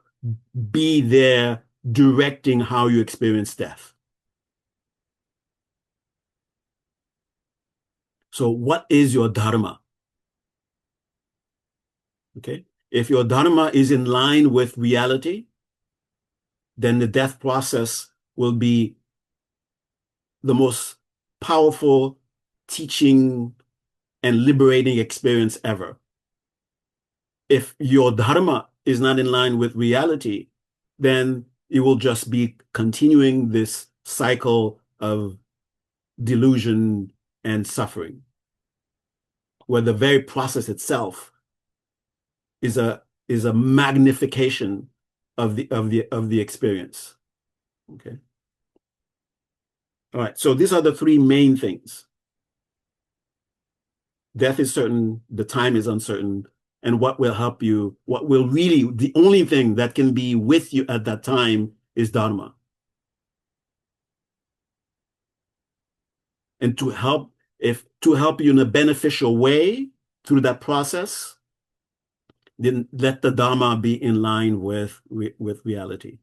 be there directing how you experience death. So, what is your dharma? Okay, if your dharma is in line with reality, then the death process will be the most powerful teaching and liberating experience ever. If your dharma is not in line with reality, then it will just be continuing this cycle of delusion and suffering, where the very process itself is a magnification of the experience. Okay. All right. So these are the three main things. Death is certain, the time is uncertain, and what will help you, what will really, the only thing that can be with you at that time is Dharma. And to help you in a beneficial way through that process, then let the Dharma be in line with reality.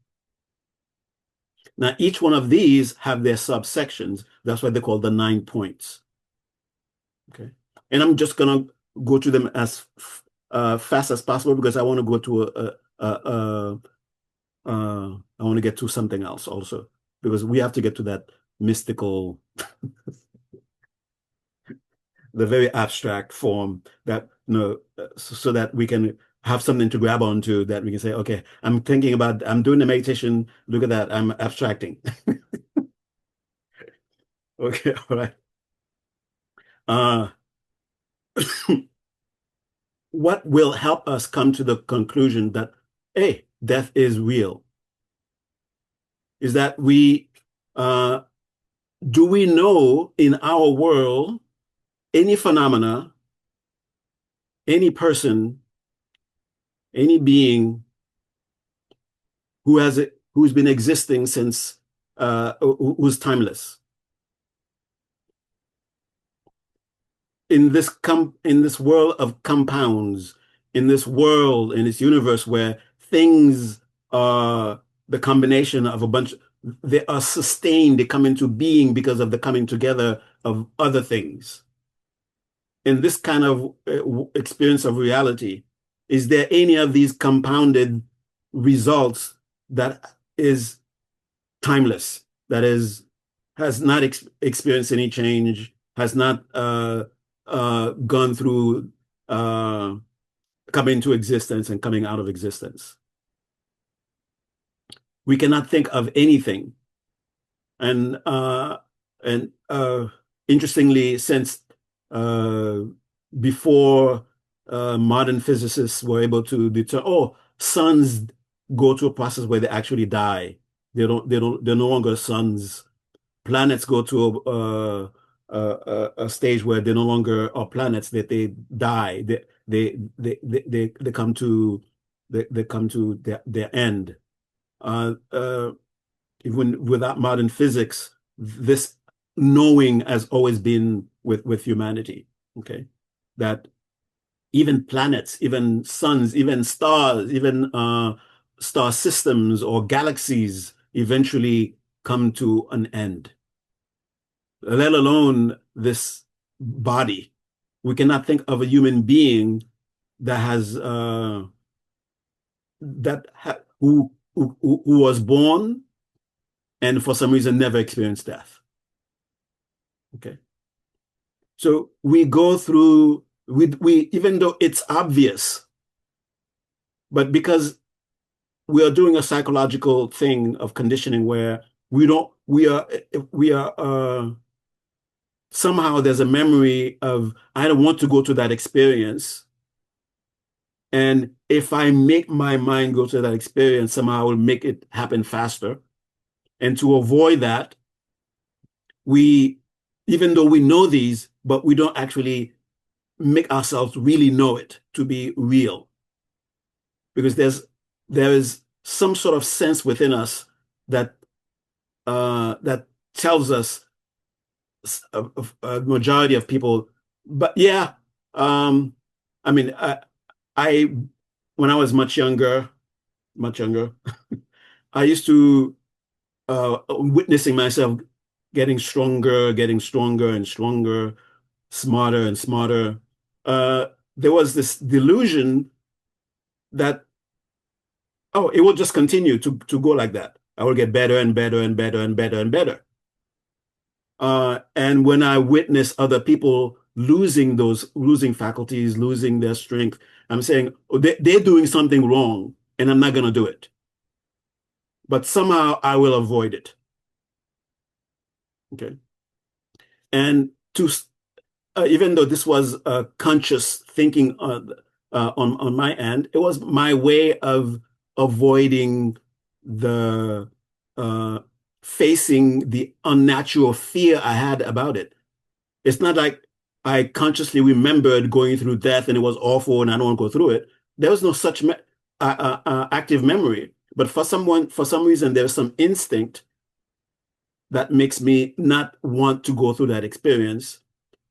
Now, each one of these have their subsections. That's why they're called the 9 points. Okay. And I'm just going to go to them as fast as possible because I want to go to I want to get to something else also, because we have to get to that mystical, the very abstract form that, so that we can have something to grab onto, that we can say, okay, I'm doing the meditation. Look at that. I'm abstracting. Okay. All right. What will help us come to the conclusion that, hey, death is real, is that do we know in our world any phenomena, any person, any being who's been existing since, who's timeless? In this world of compounds, in this universe where things are the combination of a bunch, they are sustained, they come into being because of the coming together of other things. In this kind of experience of reality, is there any of these compounded results that is timeless, that has not experienced any change, has not gone through coming into existence and coming out of existence? We cannot think of anything. And interestingly, since before modern physicists were able to determine, suns go through a process where they actually die. They're no longer suns. Planets go to a stage where they no longer are planets, that they die. They come to their end. Even without modern physics, this knowing has always been with humanity. Okay, that even planets, even suns, even stars, even star systems or galaxies eventually come to an end, let alone this body. We cannot think of a human being that has who was born and for some reason never experienced death. Okay. So we go through, we even though it's obvious, but because we are doing a psychological thing of conditioning where we are somehow there's a memory of I don't want to go to that experience. And if I make my mind go to that experience, somehow I will make it happen faster. And to avoid that, we, even though we know these, but we don't actually make ourselves really know it to be real. Because there is some sort of sense within us that that tells us a majority of people, but yeah, I mean, I when I was much younger, I used to witnessing myself getting stronger and stronger, smarter and smarter. There was this delusion that, oh, it will just continue to go like that. I will get better and better and better and better and better. And when I witness other people losing faculties, losing their strength, I'm saying, oh, they're doing something wrong and I'm not going to do it. But somehow I will avoid it. Okay. And to even though this was conscious thinking on my end, it was my way of avoiding the facing the unnatural fear I had about it. It's not like I consciously remembered going through death and it was awful and I don't want to go through it. There was no such active memory. But for some reason, there's some instinct that makes me not want to go through that experience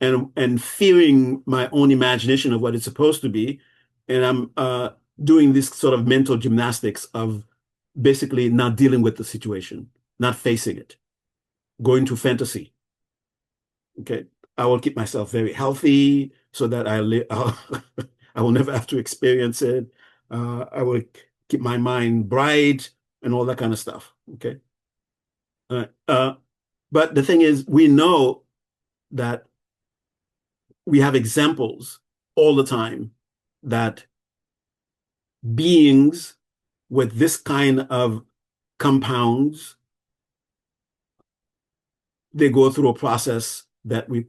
and fearing my own imagination of what it's supposed to be. And I'm doing this sort of mental gymnastics of basically not dealing with the situation, not facing it, going to fantasy. Okay. I will keep myself very healthy so that I will never have to experience it. I will keep my mind bright and all that kind of stuff. Okay. But the thing is, we know that we have examples all the time that beings with this kind of compounds, they go through a process that we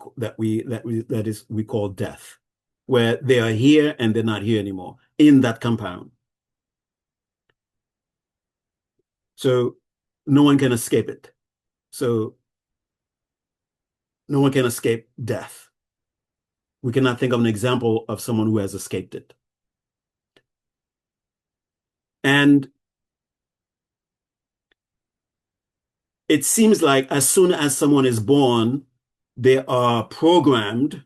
call death, where they are here and they're not here anymore in that compound. So no one can escape it. So no one can escape death. We cannot think of an example of someone who has escaped it. And it seems like as soon as someone is born, they are programmed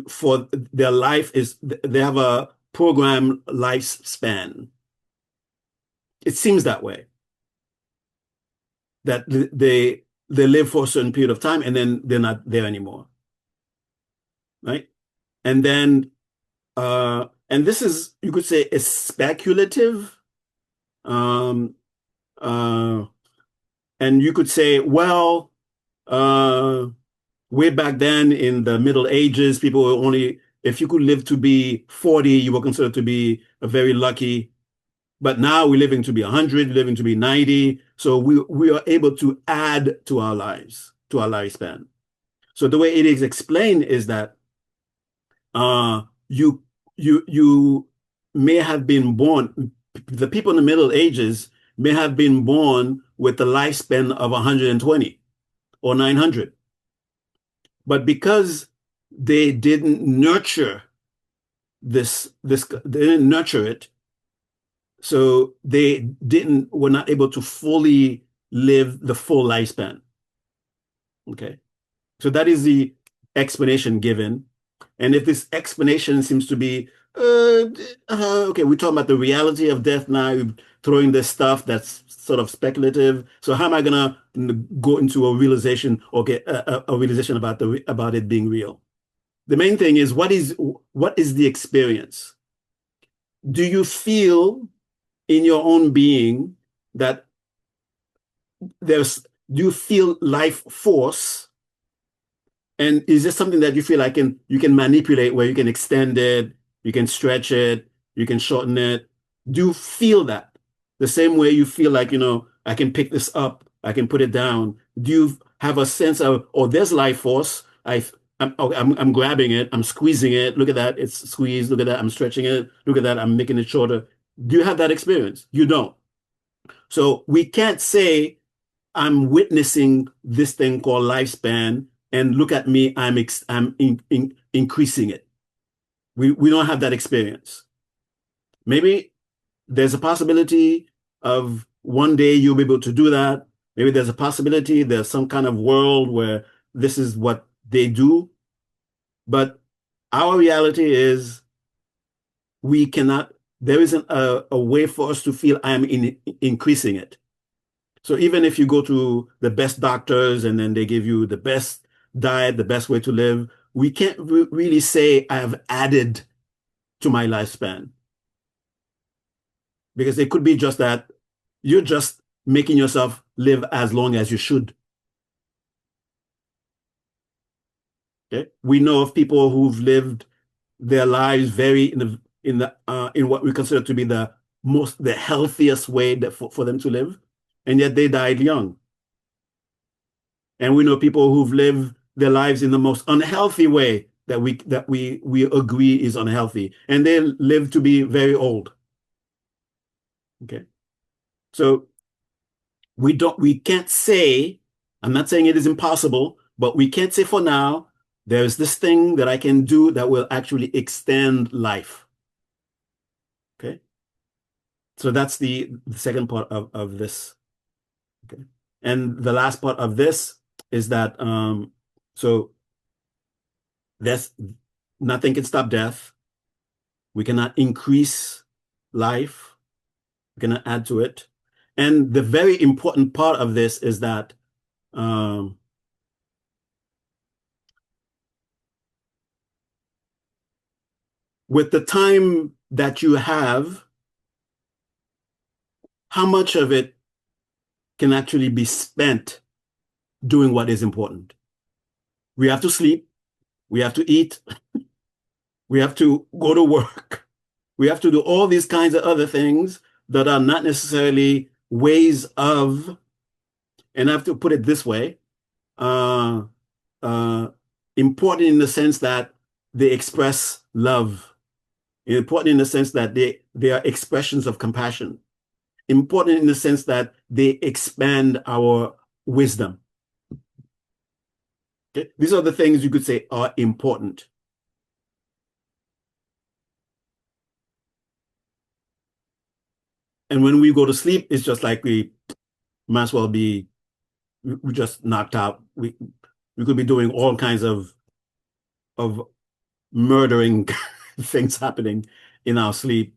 for their life they have a programmed lifespan. It seems that way. That they live for a certain period of time and then they're not there anymore. Right? And then and this is, you could say, is speculative. And you could say, well, way back then in the Middle Ages, people were only, if you could live to be 40, you were considered to be very lucky. But now we're living to be 100, living to be 90. So we are able to add to our lives, to our lifespan. So the way it is explained is that you may have been born, the people in the Middle Ages may have been born with the lifespan of 120 or 900. But because they didn't nurture they didn't nurture it, so were not able to fully live the full lifespan. Okay. So that is the explanation given. And if this explanation seems to be, okay, we're talking about the reality of death now, you're throwing this stuff that's sort of speculative. So how am I gonna go into a realization or get a realization about it being real? The main thing is what is the experience? Do you feel in your own being that there's do you feel life force? And is this something that you feel like you can manipulate where you can extend it, you can stretch it, you can shorten it? Do you feel that the same way you feel like, I can pick this up, I can put it down? Do you have a sense of, oh, there's life force. I'm grabbing it, I'm squeezing it. Look at that, it's squeezed. Look at that, I'm stretching it. Look at that, I'm making it shorter. Do you have that experience? You don't. So we can't say I'm witnessing this thing called lifespan, and look at me, I'm increasing it. We don't have that experience. Maybe there's a possibility of one day you'll be able to do that. Maybe there's a possibility there's some kind of world where this is what they do. But our reality is we cannot, there isn't a way for us to feel I'm increasing it. So even if you go to the best doctors and then they give you the best diet, the best way to live, we can't really say I have added to my lifespan. Because it could be just that you're just making yourself live as long as you should. Okay? We know of people who've lived their lives very in what we consider to be the healthiest way for them to live, and yet they died young. And we know people who've lived their lives in the most unhealthy way that we agree is unhealthy, and they live to be very old. Okay. So we can't say, I'm not saying it is impossible, but we can't say for now, there's this thing that I can do that will actually extend life. Okay. So that's the second part of this. Okay. And the last part of this is that so there's nothing can stop death. We cannot increase life. We cannot add to it. And the very important part of this is that with the time that you have, how much of it can actually be spent doing what is important? We have to sleep. We have to eat. We have to go to work. We have to do all these kinds of other things that are not necessarily ways of, and I have to put it this way, uh, uh, important in the sense that they express love, important in the sense that they are expressions of compassion, important in the sense that they expand our wisdom. Okay? These are the things you could say are important. And when we go to sleep, it's just like we might as well be, we just knocked out. We could be doing all kinds of murdering things happening in our sleep,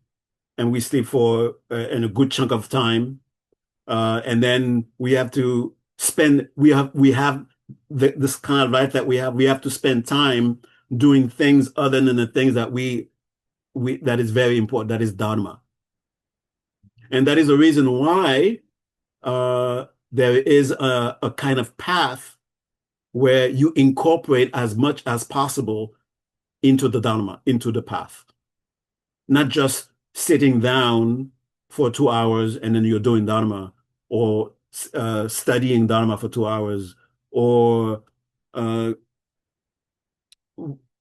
and we sleep for in a good chunk of time, and then we have to spend. We have this kind of life that we have. We have to spend time doing things other than the things that we that is very important. That is dharma, and that is the reason why there is a kind of path where you incorporate as much as possible into the dharma, into the path. Not just sitting down for 2 hours and then you're doing dharma, or studying dharma for 2 hours, or uh,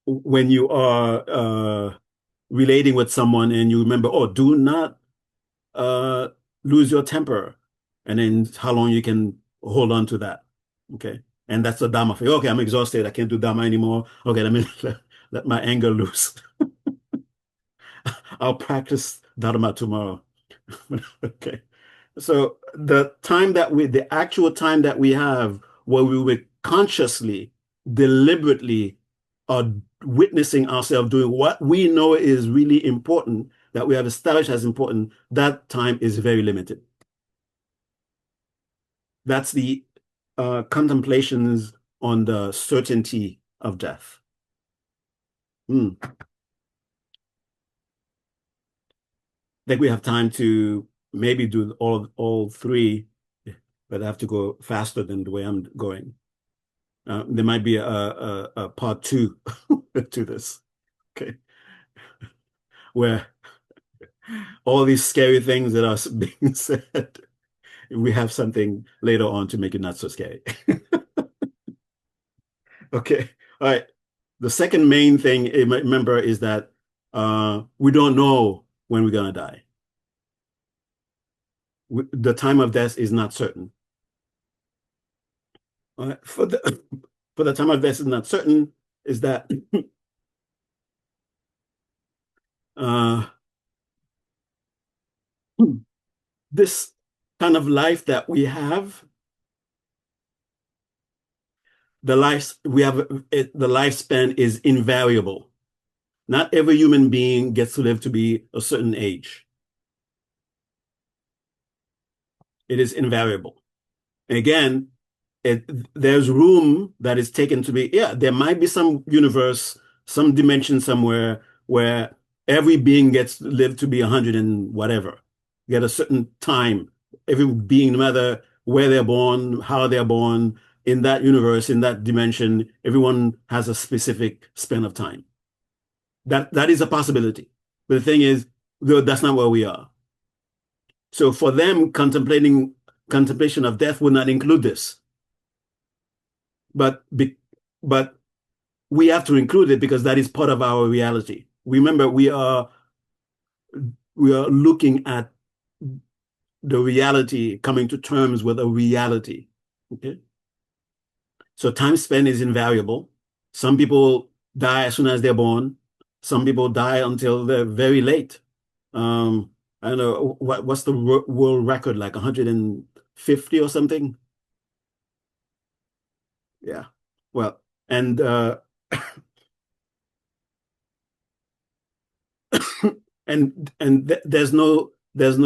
when you are relating with someone and you remember, oh, do not uh, lose your temper, and then how long you can hold on to that. Okay. And that's the dharma for you. Okay, I'm exhausted. I can't do dharma anymore. Okay, let me let my anger loose. I'll practice dharma tomorrow. Okay. So the actual time that we have where we were consciously, deliberately are witnessing ourselves doing what we know is really important, that we have established as important, that time is very limited. That's the contemplations on the certainty of death. Hmm. I think we have time to maybe do all three, but I have to go faster than the way I'm going. There might be a part two to this, okay, where all these scary things that are being said, we have something later on to make it not so scary. Okay, all right. The second main thing, remember, is that we don't know when we're gonna die. The time of death is not certain. For the for the time of death is not certain is that uh, this kind of life that we have, the lifespan is invariable. Not every human being gets to live to be a certain age. It is invariable. Again, there's room that is taken to be, yeah, there might be some universe, some dimension somewhere where every being gets lived to be 100 and whatever, get a certain time. Every being, no matter where they're born, how they're born, in that universe, in that dimension, everyone has a specific span of time. That is a possibility. But the thing is, that's not where we are. So for them, contemplation of death would not include this. But but we have to include it because that is part of our reality. Remember, we are looking at the reality, coming to terms with a reality. Okay. So time spent is invariable. Some people die as soon as they're born. Some people die until they're very late. I don't know what's the world record, like 150 or something. Yeah. Well, and there's no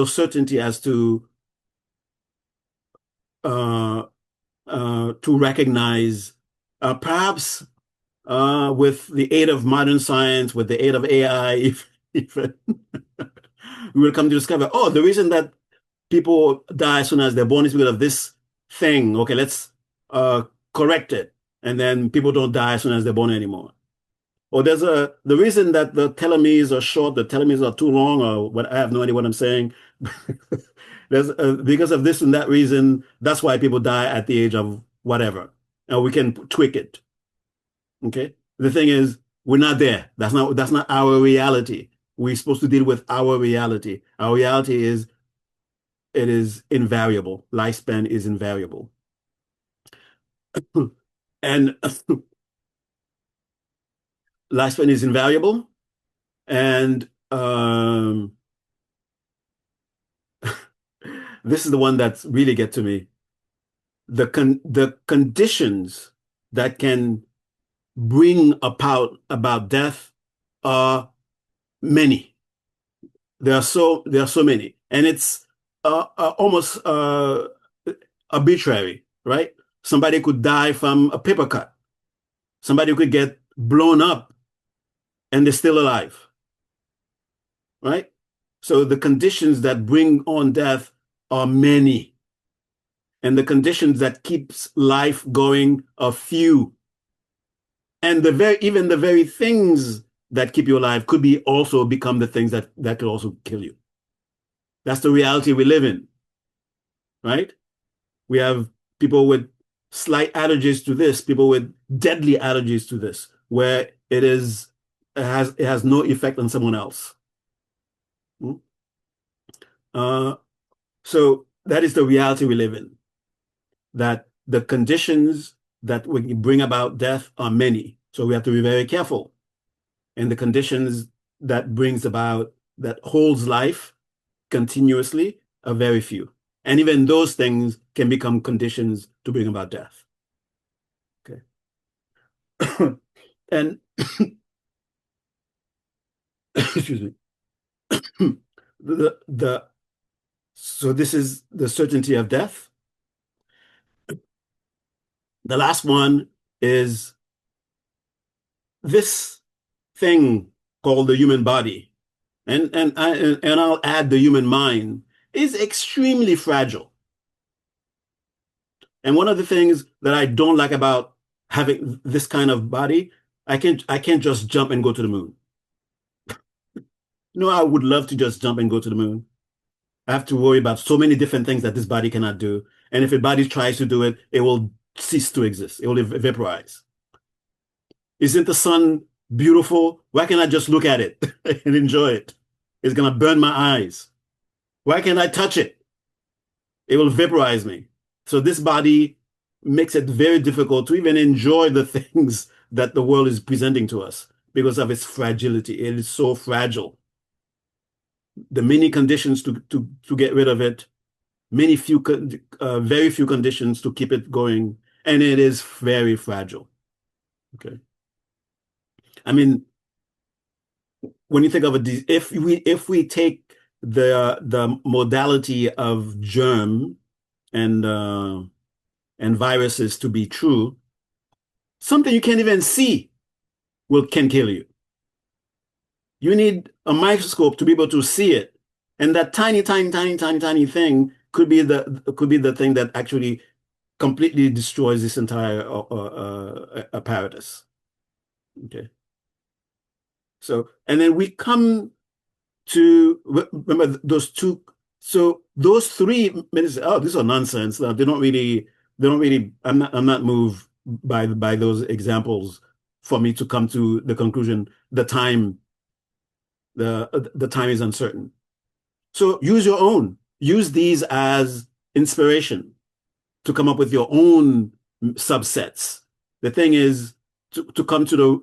certainty as uh, to recognize, perhaps with the aid of modern science, with the aid of AI, if we will come to discover, oh, the reason that people die as soon as they're born is because of this thing. Okay, let's uh, correct it, and then people don't die as soon as they're born anymore. Or the reason that the telomeres are short, the telomeres are too long, or what, I have no idea what I'm saying. There's because of this and that reason, that's why people die at the age of whatever. And we can tweak it. Okay. The thing is, we're not there. That's not our reality. We're supposed to deal with our reality. Our reality is it is invariable. Lifespan is invariable. And lifespan is invariable. And this is the one that's really get to me. The conditions that can bring about death are many. There are so many, and it's almost arbitrary, right? Somebody could die from a paper cut. Somebody could get blown up, and they're still alive, right? So the conditions that bring on death are many, and the conditions that keeps life going are few. And even the very things that keep you alive could be also become the things that could also kill you. That's the reality we live in, right? We have people with slight allergies to this, people with deadly allergies to this, where it has no effect on someone else. Hmm? Uh, so that is the reality we live in, that the conditions that will bring about death are many. So we have to be very careful. And the conditions that holds life continuously are very few. And even those things can become conditions to bring about death. Okay. And excuse me. The so this is the certainty of death. The last one is this thing called the human body, and I'll add the human mind, is extremely fragile. And one of the things that I don't like about having this kind of body, I can't just jump and go to the moon. No, I would love to just jump and go to the moon. I have to worry about so many different things that this body cannot do. And if a body tries to do it, it will cease to exist. It will vaporize. Isn't the sun beautiful? Why can't I just look at it and enjoy it? It's gonna burn my eyes. Why can't I touch it? It will vaporize me. So this body makes it very difficult to even enjoy the things that the world is presenting to us because of its fragility. It is so fragile. The many conditions to get rid of it, very few conditions to keep it going, and it is very fragile. Okay. I mean, when you think of it, if we take the modality of germ and viruses to be true, something you can't even see can kill you. You need a microscope to be able to see it, and that tiny thing could be the thing that actually completely destroys this entire apparatus. Okay. So, and then we come to remember those two. So those three minutes. Oh, these are nonsense. They don't really. I'm not moved by those examples for me to come to the conclusion. The time is uncertain. So use your own. Use these as inspiration to come up with your own subsets. The thing is to come to the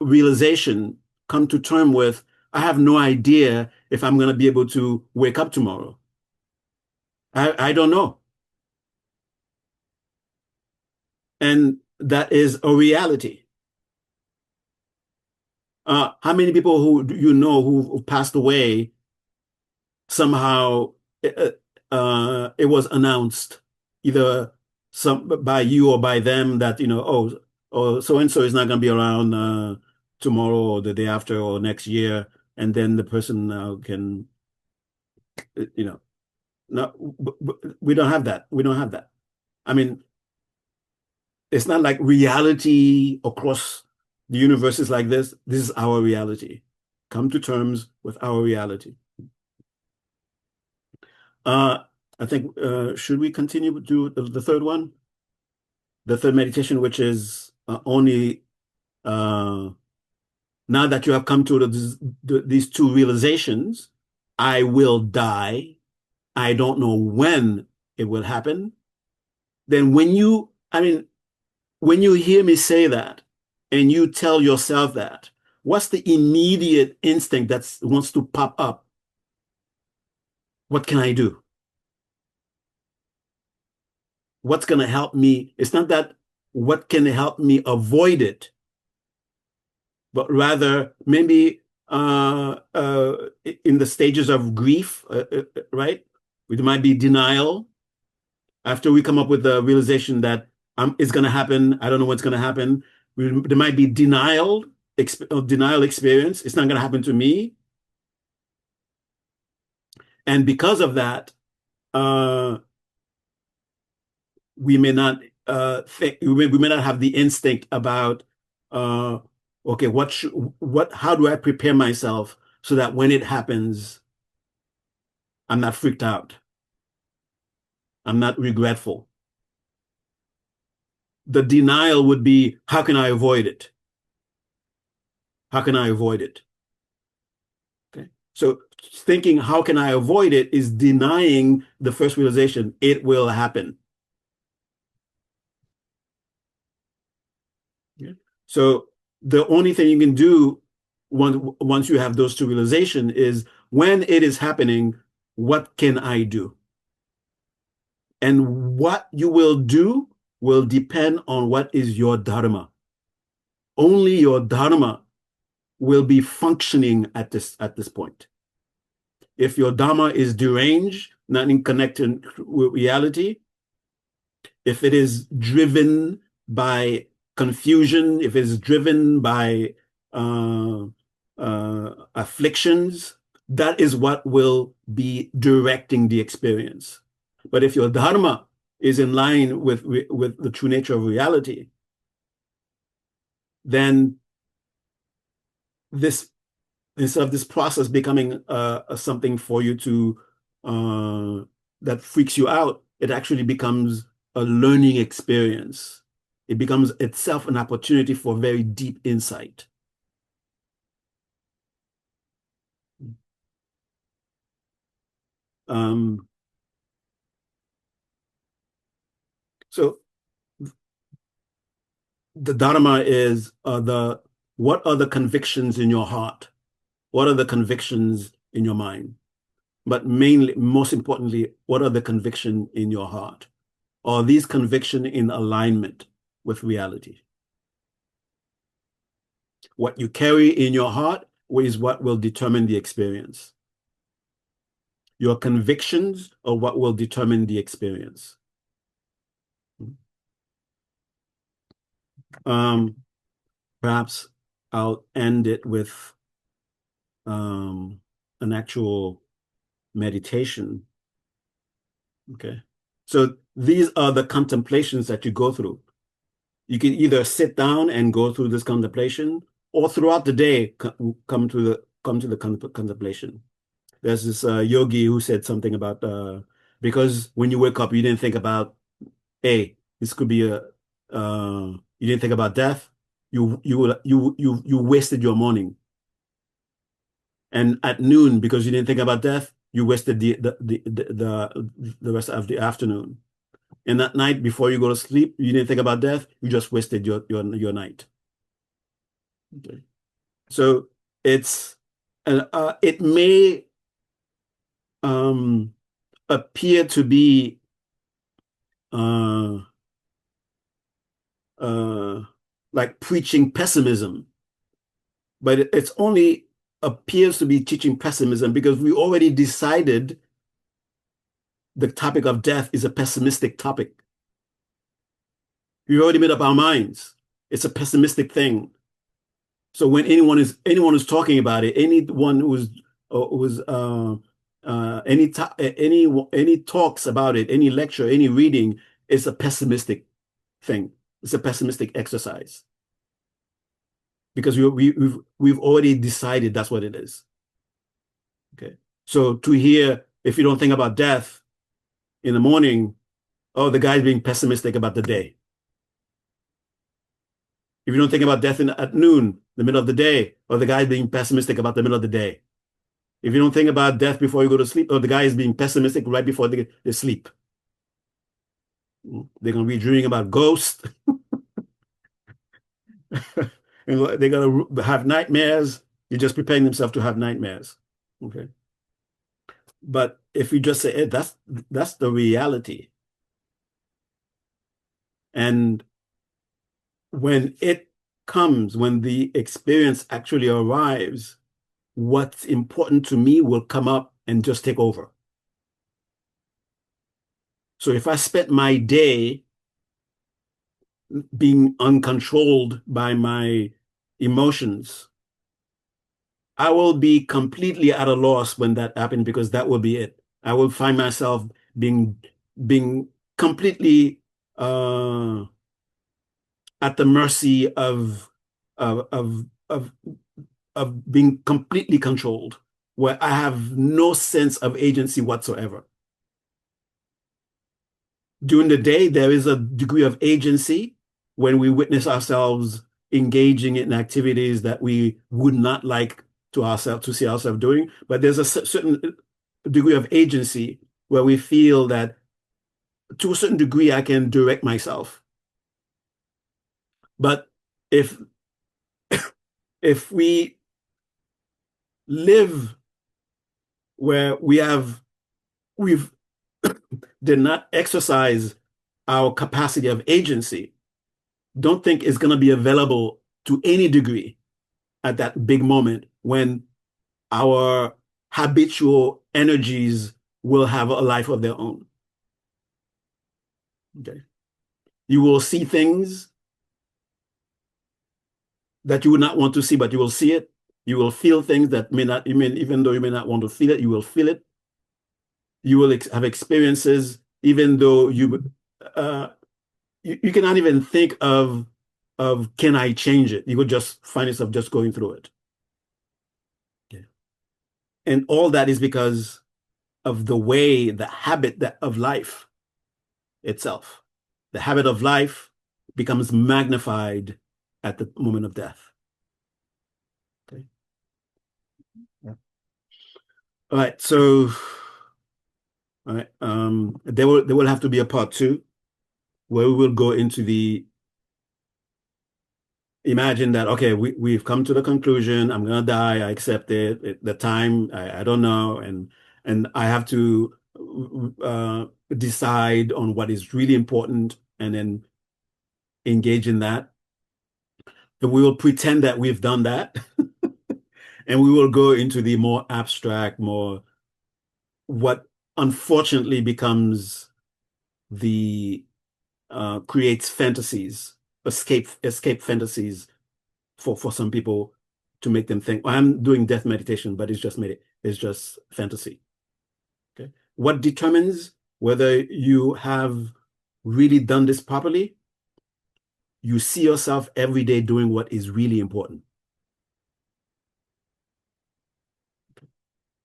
realization, come to term with, I have no idea if I'm going to be able to wake up tomorrow. I don't know. And that is a reality. How many people who passed away somehow it was announced either by you or by them that oh so and so is not going to be around tomorrow or the day after or next year, and then the person can no, we don't have that. We don't have that. I mean, it's not like reality across the universe is like this. This is our reality. Come to terms with our reality. I think, should we continue to do the third one? The third meditation, which is only now that you have come to these two realizations, I will die. I don't know when it will happen. Then when you hear me say that and you tell yourself that, what's the immediate instinct that wants to pop up? What can I do? What's going to help me? It's not that what can help me avoid it, but rather maybe in the stages of grief, right? It might be denial. After we come up with the realization that it's going to happen, I don't know what's going to happen. There might be denial experience. It's not going to happen to me. And because of that, we may not we may not have the instinct about okay, how do I prepare myself so that when it happens, I'm not freaked out, I'm not regretful. The denial would be, how can I avoid it? How can I avoid it? Okay, so thinking how can I avoid it is denying the first realization, it will happen. Yeah. So the only thing you can do once you have those two realizations is, when it is happening, what can I do? And what you will do will depend on what is your dharma. Only your dharma will be functioning at this point. If your dharma is deranged, not in connection with reality, if it is driven by confusion, if it's driven by afflictions, that is what will be directing the experience. But if your dharma is in line with the true nature of reality, then this, instead of this process becoming something for you to that freaks you out, it actually becomes a learning experience. It becomes itself an opportunity for very deep insight. So the Dharma is what are the convictions in your heart? What are the convictions in your mind? But mainly, most importantly, what are the convictions in your heart? Are these convictions in alignment with reality? What you carry in your heart is what will determine the experience. Your convictions are what will determine the experience. Perhaps I'll end it with an actual meditation. Okay. So these are the contemplations that you go through. You can either sit down and go through this contemplation, or throughout the day come to the contemplation. There's this yogi who said something about because when you wake up, you didn't think about, hey, this could be you didn't think about death. You wasted your morning. And at noon, because you didn't think about death, you wasted the rest of the afternoon. And at night, before you go to sleep, you didn't think about death, you just wasted your night. Okay. So it may appear to be like preaching pessimism, but it's only appears to be teaching pessimism because we already decided the topic of death is a pessimistic topic. We already made up our minds. It's a pessimistic thing. So when anyone is talking about it, anyone who's any talks about it, any lecture, any reading, it's a pessimistic thing. It's a pessimistic exercise because we've already decided that's what it is. Okay. So to hear, if you don't think about death in the morning, oh, the guy's being pessimistic about the day. If you don't think about death at noon, the middle of the day, or the guy's being pessimistic about the middle of the day. If you don't think about death before you go to sleep, or the guy is being pessimistic right before they sleep. They're going to be dreaming about ghosts. And they're going to have nightmares. You're just preparing themselves to have nightmares. Okay. But if you just say, hey, that's the reality. And when it comes, when the experience actually arrives, what's important to me will come up and just take over. So if I spent my day being uncontrolled by my emotions, I will be completely at a loss when that happens because that will be it. I will find myself being completely at the mercy of of of of being completely controlled, where I have no sense of agency whatsoever. During the day, there is a degree of agency when we witness ourselves engaging in activities that we would not like to see ourselves doing. But there's a certain degree of agency where we feel that to a certain degree, I can direct myself. But if we live where we've did not exercise our capacity of agency, don't think it's going to be available to any degree at that big moment when our habitual energies will have a life of their own. Okay. You will see things that you would not want to see, but you will see it. You will feel things that may not, even though you may not want to feel it, you will feel it. You will have experiences, even though you cannot even think of can I change it? You would just find yourself just going through it. Okay. And all that is because of the way, the habit of life itself. The habit of life becomes magnified at the moment of death. Okay. Yeah. All right. So, all right. There will have to be a part two where we will go into the imagine that, okay, we've come to the conclusion, I'm gonna die, I accept it, the time, I don't know, and I have to decide on what is really important and then engage in that. And we will pretend that we've done that, and we will go into the more abstract, more what unfortunately becomes the creates fantasies, escape fantasies for some people to make them think, oh, I'm doing death meditation, but it's just fantasy. Okay. What determines whether you have really done this properly? You see yourself every day doing what is really important.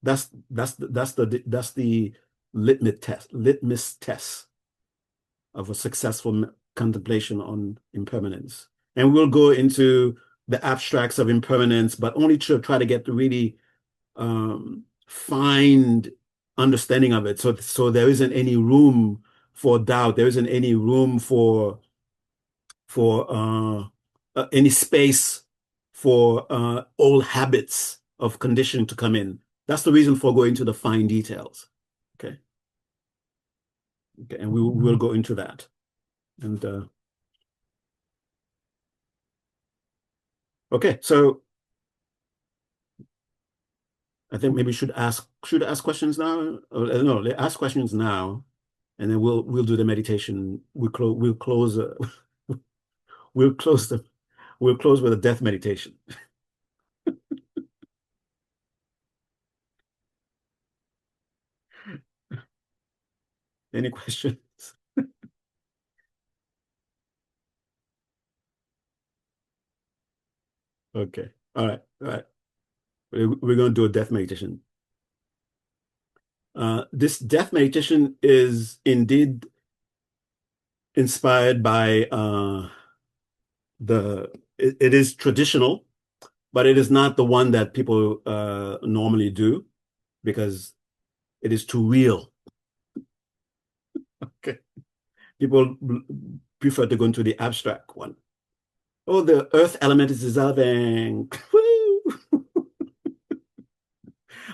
That's the litmus test of a successful contemplation on impermanence. And we'll go into the abstracts of impermanence, but only to try to get to really find understanding of it. So there isn't any room for doubt. There isn't any room for any space for old habits of conditioning to come in. That's the reason for going to the fine details. Okay. Okay, and we'll go into that. And okay, so I think maybe should ask questions now. Or, no, ask questions now, and then we'll do the meditation. We'll close the we'll close with a death meditation. Any questions? Okay. All right. All right. We're going to do a death meditation. This death meditation is indeed inspired by it is traditional, but it is not the one that people normally do because it is too real. Okay. People prefer to go into the abstract one. Oh, the earth element is dissolving. Woo!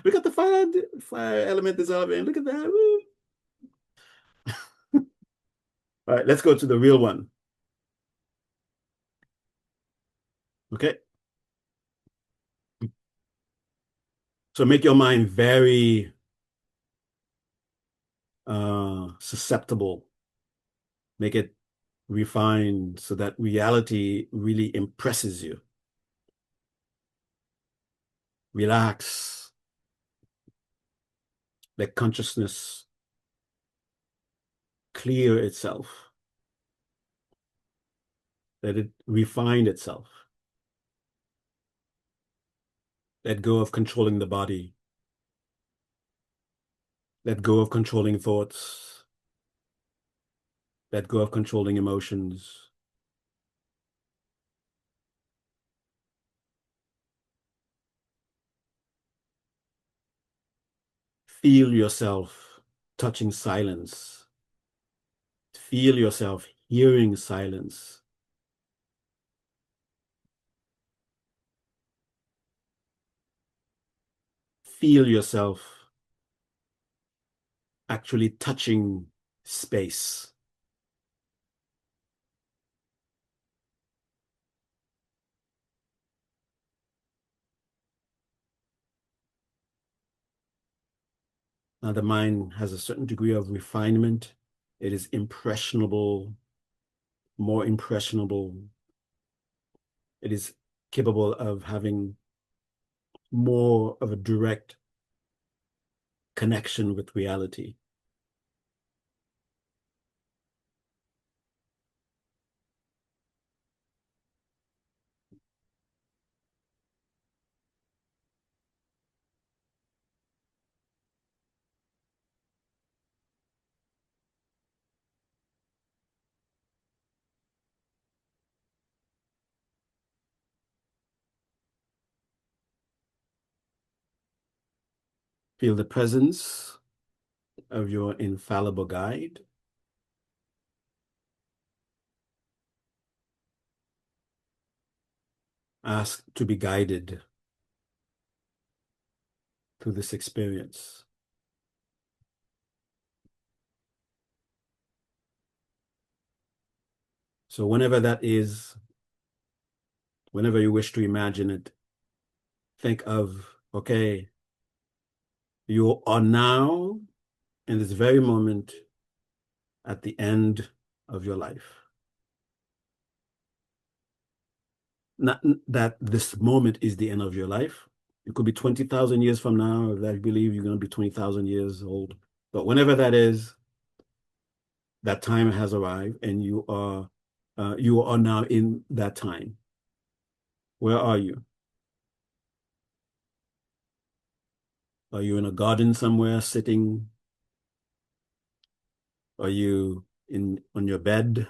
We got the fire element dissolving. Look at that. Woo! All right, let's go to the real one. Okay. So make your mind very susceptible. Make it refined so that reality really impresses you. Relax. Let consciousness clear itself. Let it refine itself. Let go of controlling the body. Let go of controlling thoughts. Let go of controlling emotions. Feel yourself touching silence. Feel yourself hearing silence. Feel yourself actually touching space. Now, the mind has a certain degree of refinement. It is impressionable, more impressionable. It is capable of having more of a direct connection with reality. Feel the presence of your infallible guide. Ask to be guided through this experience. So whenever that is, whenever you wish to imagine it, think of, okay, you are now in this very moment at the end of your life. Not that this moment is the end of your life. It could be 20,000 years from now, if I believe you're going to be 20,000 years old. But whenever that is, that time has arrived and you are now in that time. Where are you? Are you in a garden somewhere sitting? Are you on your bed?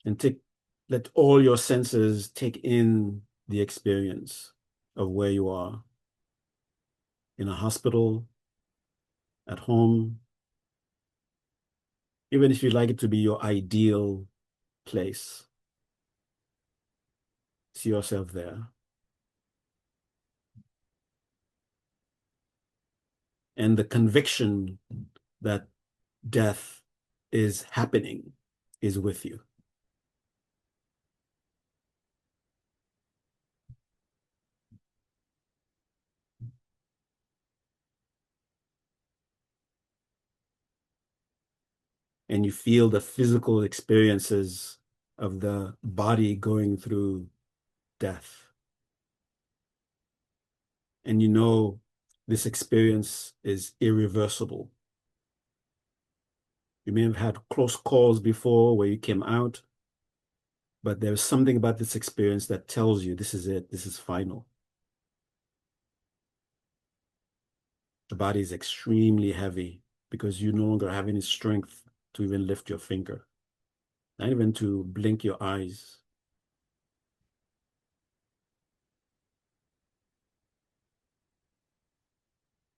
And let all your senses take in the experience of where you are. In a hospital, at home, even if you'd like it to be your ideal place. See yourself there. And the conviction that death is happening is with you. And you feel the physical experiences of the body going through death. And you know this experience is irreversible. You may have had close calls before where you came out, but there's something about this experience that tells you this is it, this is final. The body is extremely heavy because you no longer have any strength to even lift your finger, not even to blink your eyes.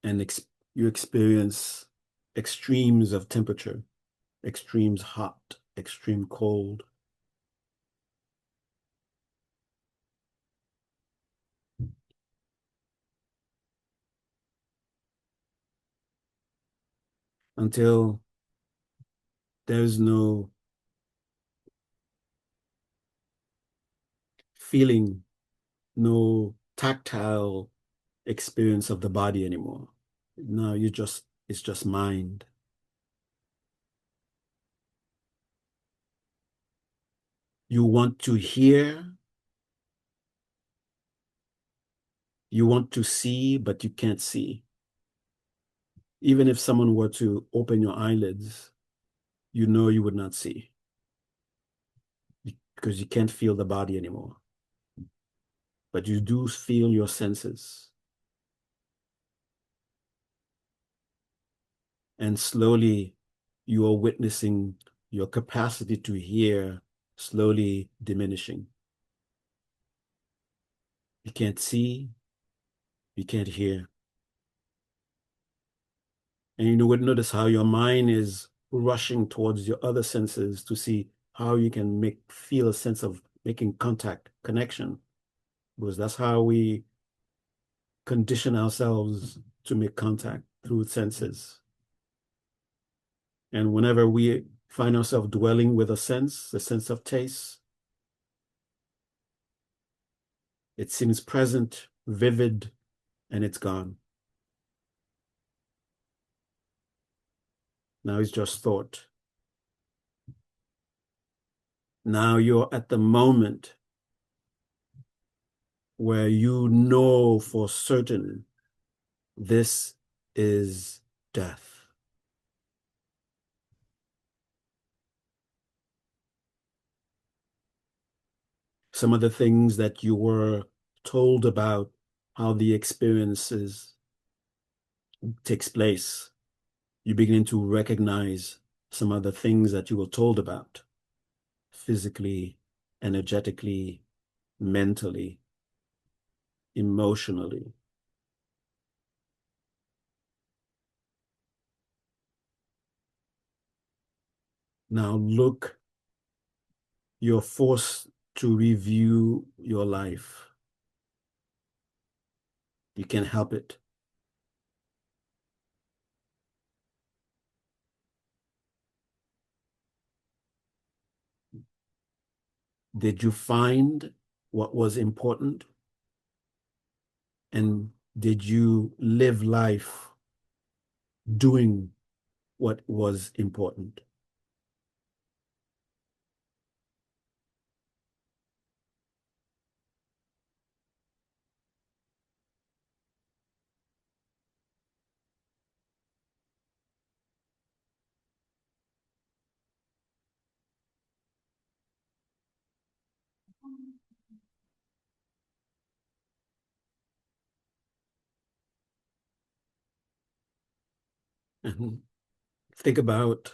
And you experience extremes of temperature, extremes hot, extreme cold. Until there's no feeling, no tactile experience of the body anymore. No, it's just mind. You want to hear, you want to see, but you can't see. Even if someone were to open your eyelids, you know you would not see because you can't feel the body anymore. But you do feel your senses. And slowly you are witnessing your capacity to hear slowly diminishing. You can't see, you can't hear. And you would notice how your mind is rushing towards your other senses to see how you can feel a sense of making contact, connection, because that's how we condition ourselves to make contact through senses. And whenever we find ourselves dwelling with a sense, the sense of taste, it seems present, vivid, and it's gone. Now it's just thought. Now you're at the moment where you know for certain this is death. Some of the things that you were told about how the experiences takes place, you begin to recognize some of the things that you were told about physically, energetically, mentally, emotionally. Now look, you're forced to review your life. You can't help it. Did you find what was important? And did you live life doing what was important? And think about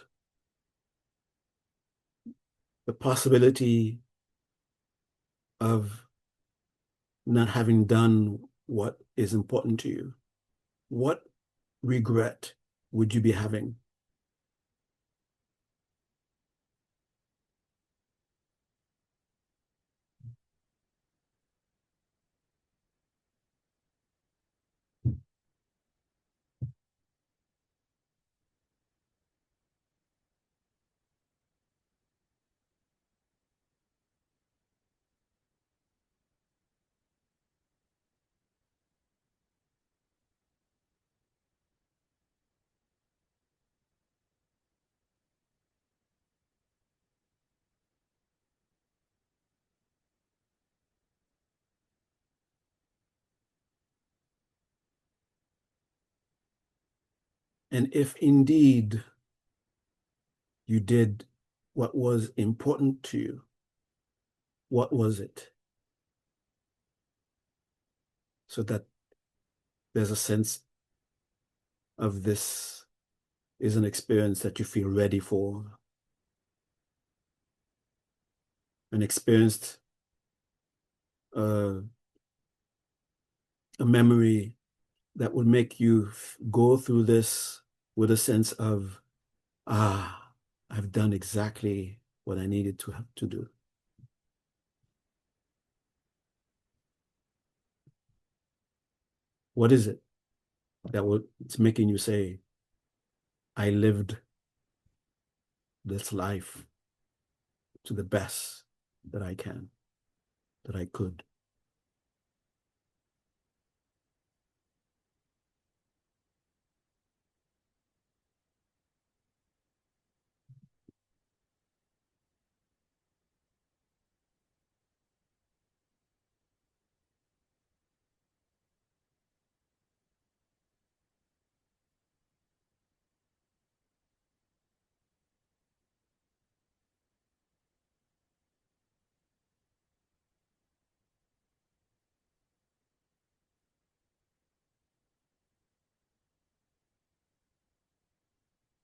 the possibility of not having done what is important to you. What regret would you be having? And if indeed you did what was important to you, what was it? So that there's a sense of this is an experience that you feel ready for, an experienced uh, a memory that would make you go through this with a sense of, I've done exactly what I needed to have to do. What is it that it's making you say, I lived this life to the best that I can, that I could?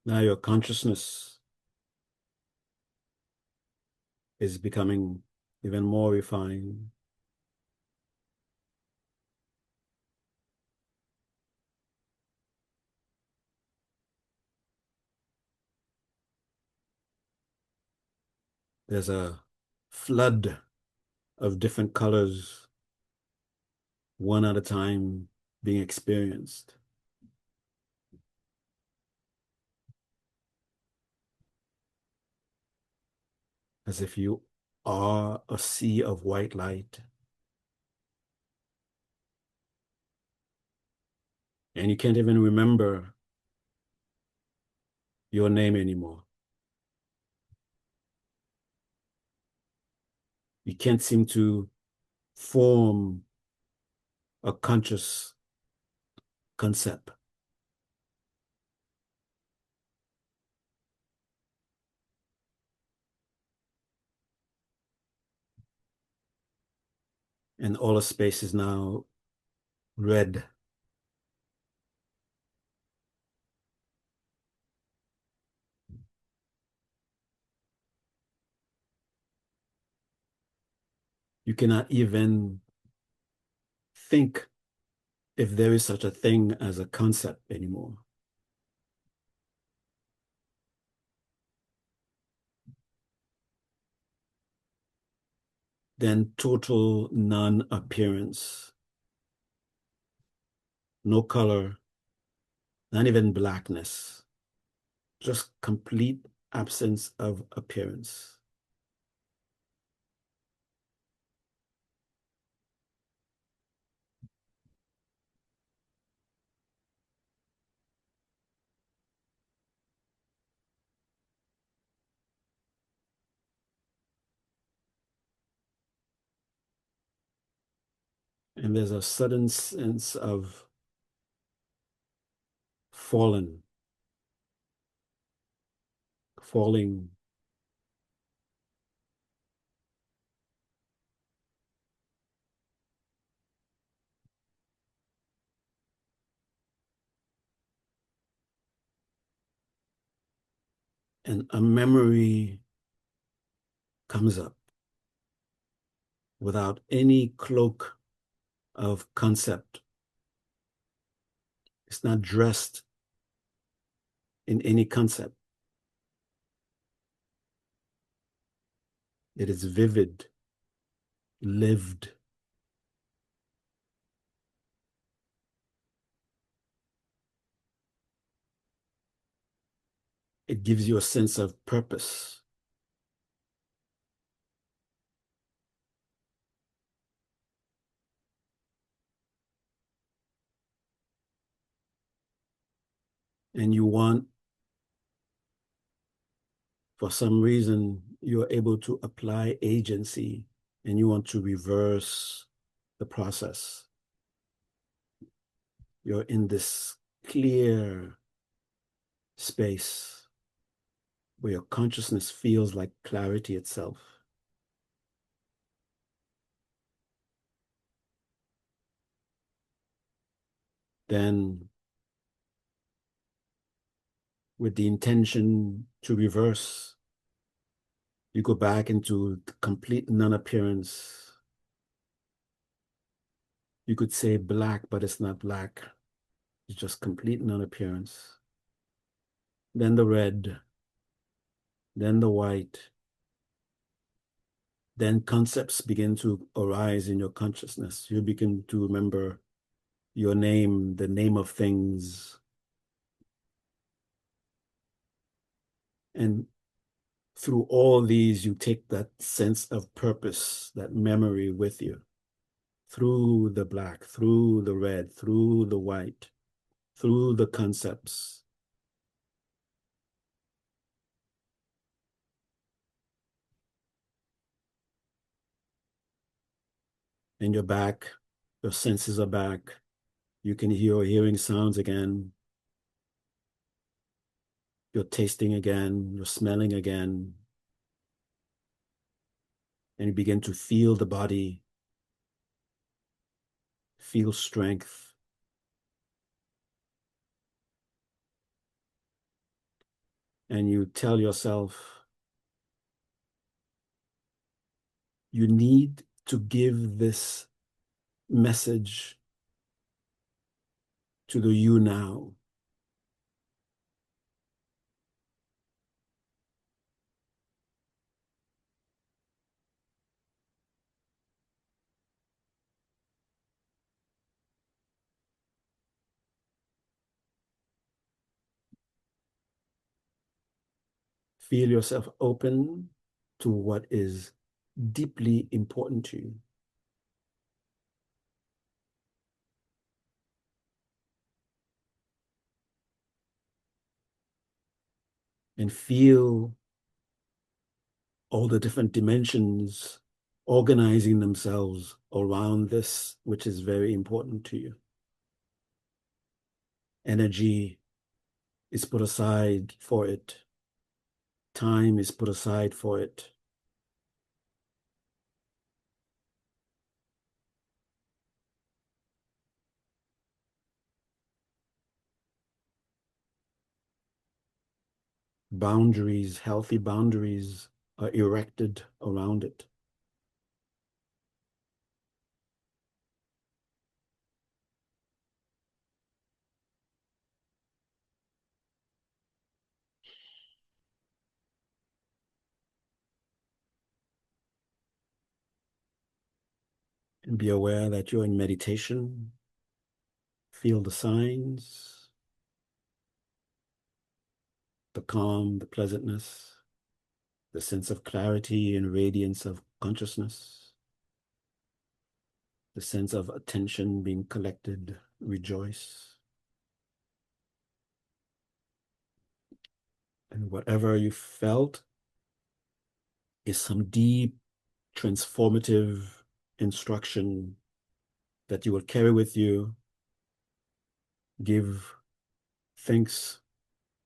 Now your consciousness is becoming even more refined. There's a flood of different colors, one at a time, being experienced. as if you are a sea of white light. And you can't even remember your name anymore. You can't seem to form a conscious concept. And all the space is now red. You cannot even think if there is such a thing as a concept anymore. Then total non-appearance, no color, not even blackness, just complete absence of appearance. And there's a sudden sense of fallen, falling, and a memory comes up without any cloak of concept. It's not dressed in any concept. It is vivid, lived. It gives you a sense of purpose. And you want, for some reason, you're able to apply agency and you want to reverse the process. You're in this clear space where your consciousness feels like clarity itself. Then, with the intention to reverse, you go back into complete non-appearance. You could say black, but it's not black. It's just complete non-appearance. Then the red, then the white. Then concepts begin to arise in your consciousness. You begin to remember your name, the name of things. And through all these, you take that sense of purpose, that memory with you, through the black, through the red, through the white, through the concepts. And you're back, your senses are back. You can hear hearing sounds again. You're tasting again, you're smelling again. And you begin to feel the body, feel strength. And you tell yourself, you need to give this message to the you now. Feel yourself open to what is deeply important to you. And feel all the different dimensions organizing themselves around this, which is very important to you. Energy is put aside for it. Time is put aside for it. Boundaries, healthy boundaries are erected around it. And be aware that you're in meditation. Feel the signs, the calm, the pleasantness, the sense of clarity and radiance of consciousness, the sense of attention being collected, rejoice. And whatever you felt is some deep transformative instruction that you will carry with you. Give thanks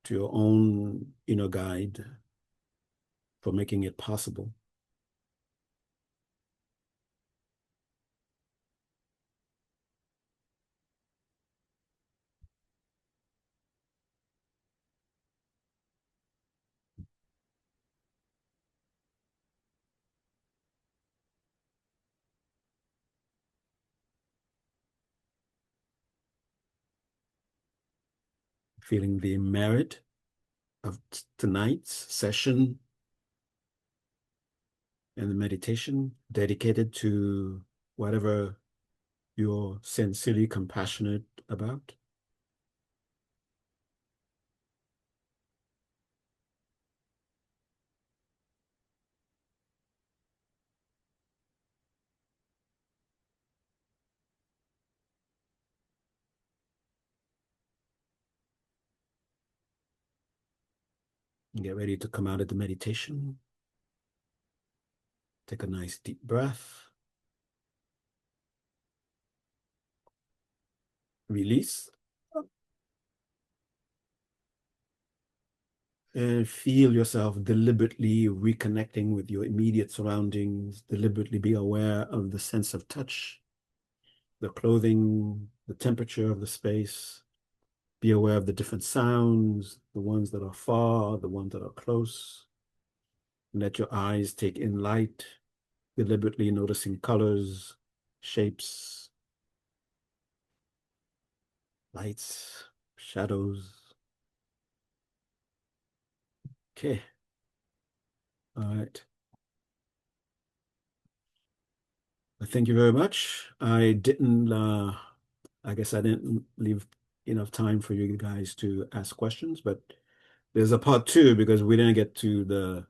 to your own inner guide for making it possible. Feeling the merit of tonight's session and the meditation dedicated to whatever you're sincerely compassionate about. And get ready to come out of the meditation. Take a nice deep breath. Release. And feel yourself deliberately reconnecting with your immediate surroundings. Deliberately be aware of the sense of touch, the clothing, the temperature of the space. Be aware of the different sounds, the ones that are far, the ones that are close. Let your eyes take in light, deliberately noticing colors, shapes, lights, shadows. Okay. All right. Thank you very much. I guess I didn't leave enough time for you guys to ask questions, but there's a part two because we didn't get to the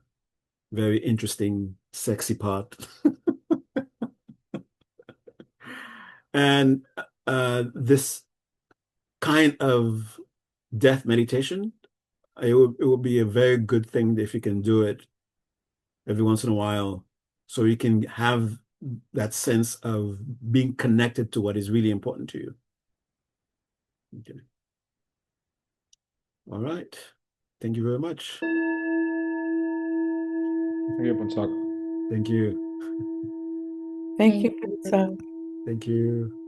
very interesting, sexy part. And this kind of death meditation, it would be a very good thing if you can do it every once in a while, so you can have that sense of being connected to what is really important to you. Okay. All right. Thank you very much. Thank you, Phuntsok. Thank you. Thank you, Phuntsok. Thank you.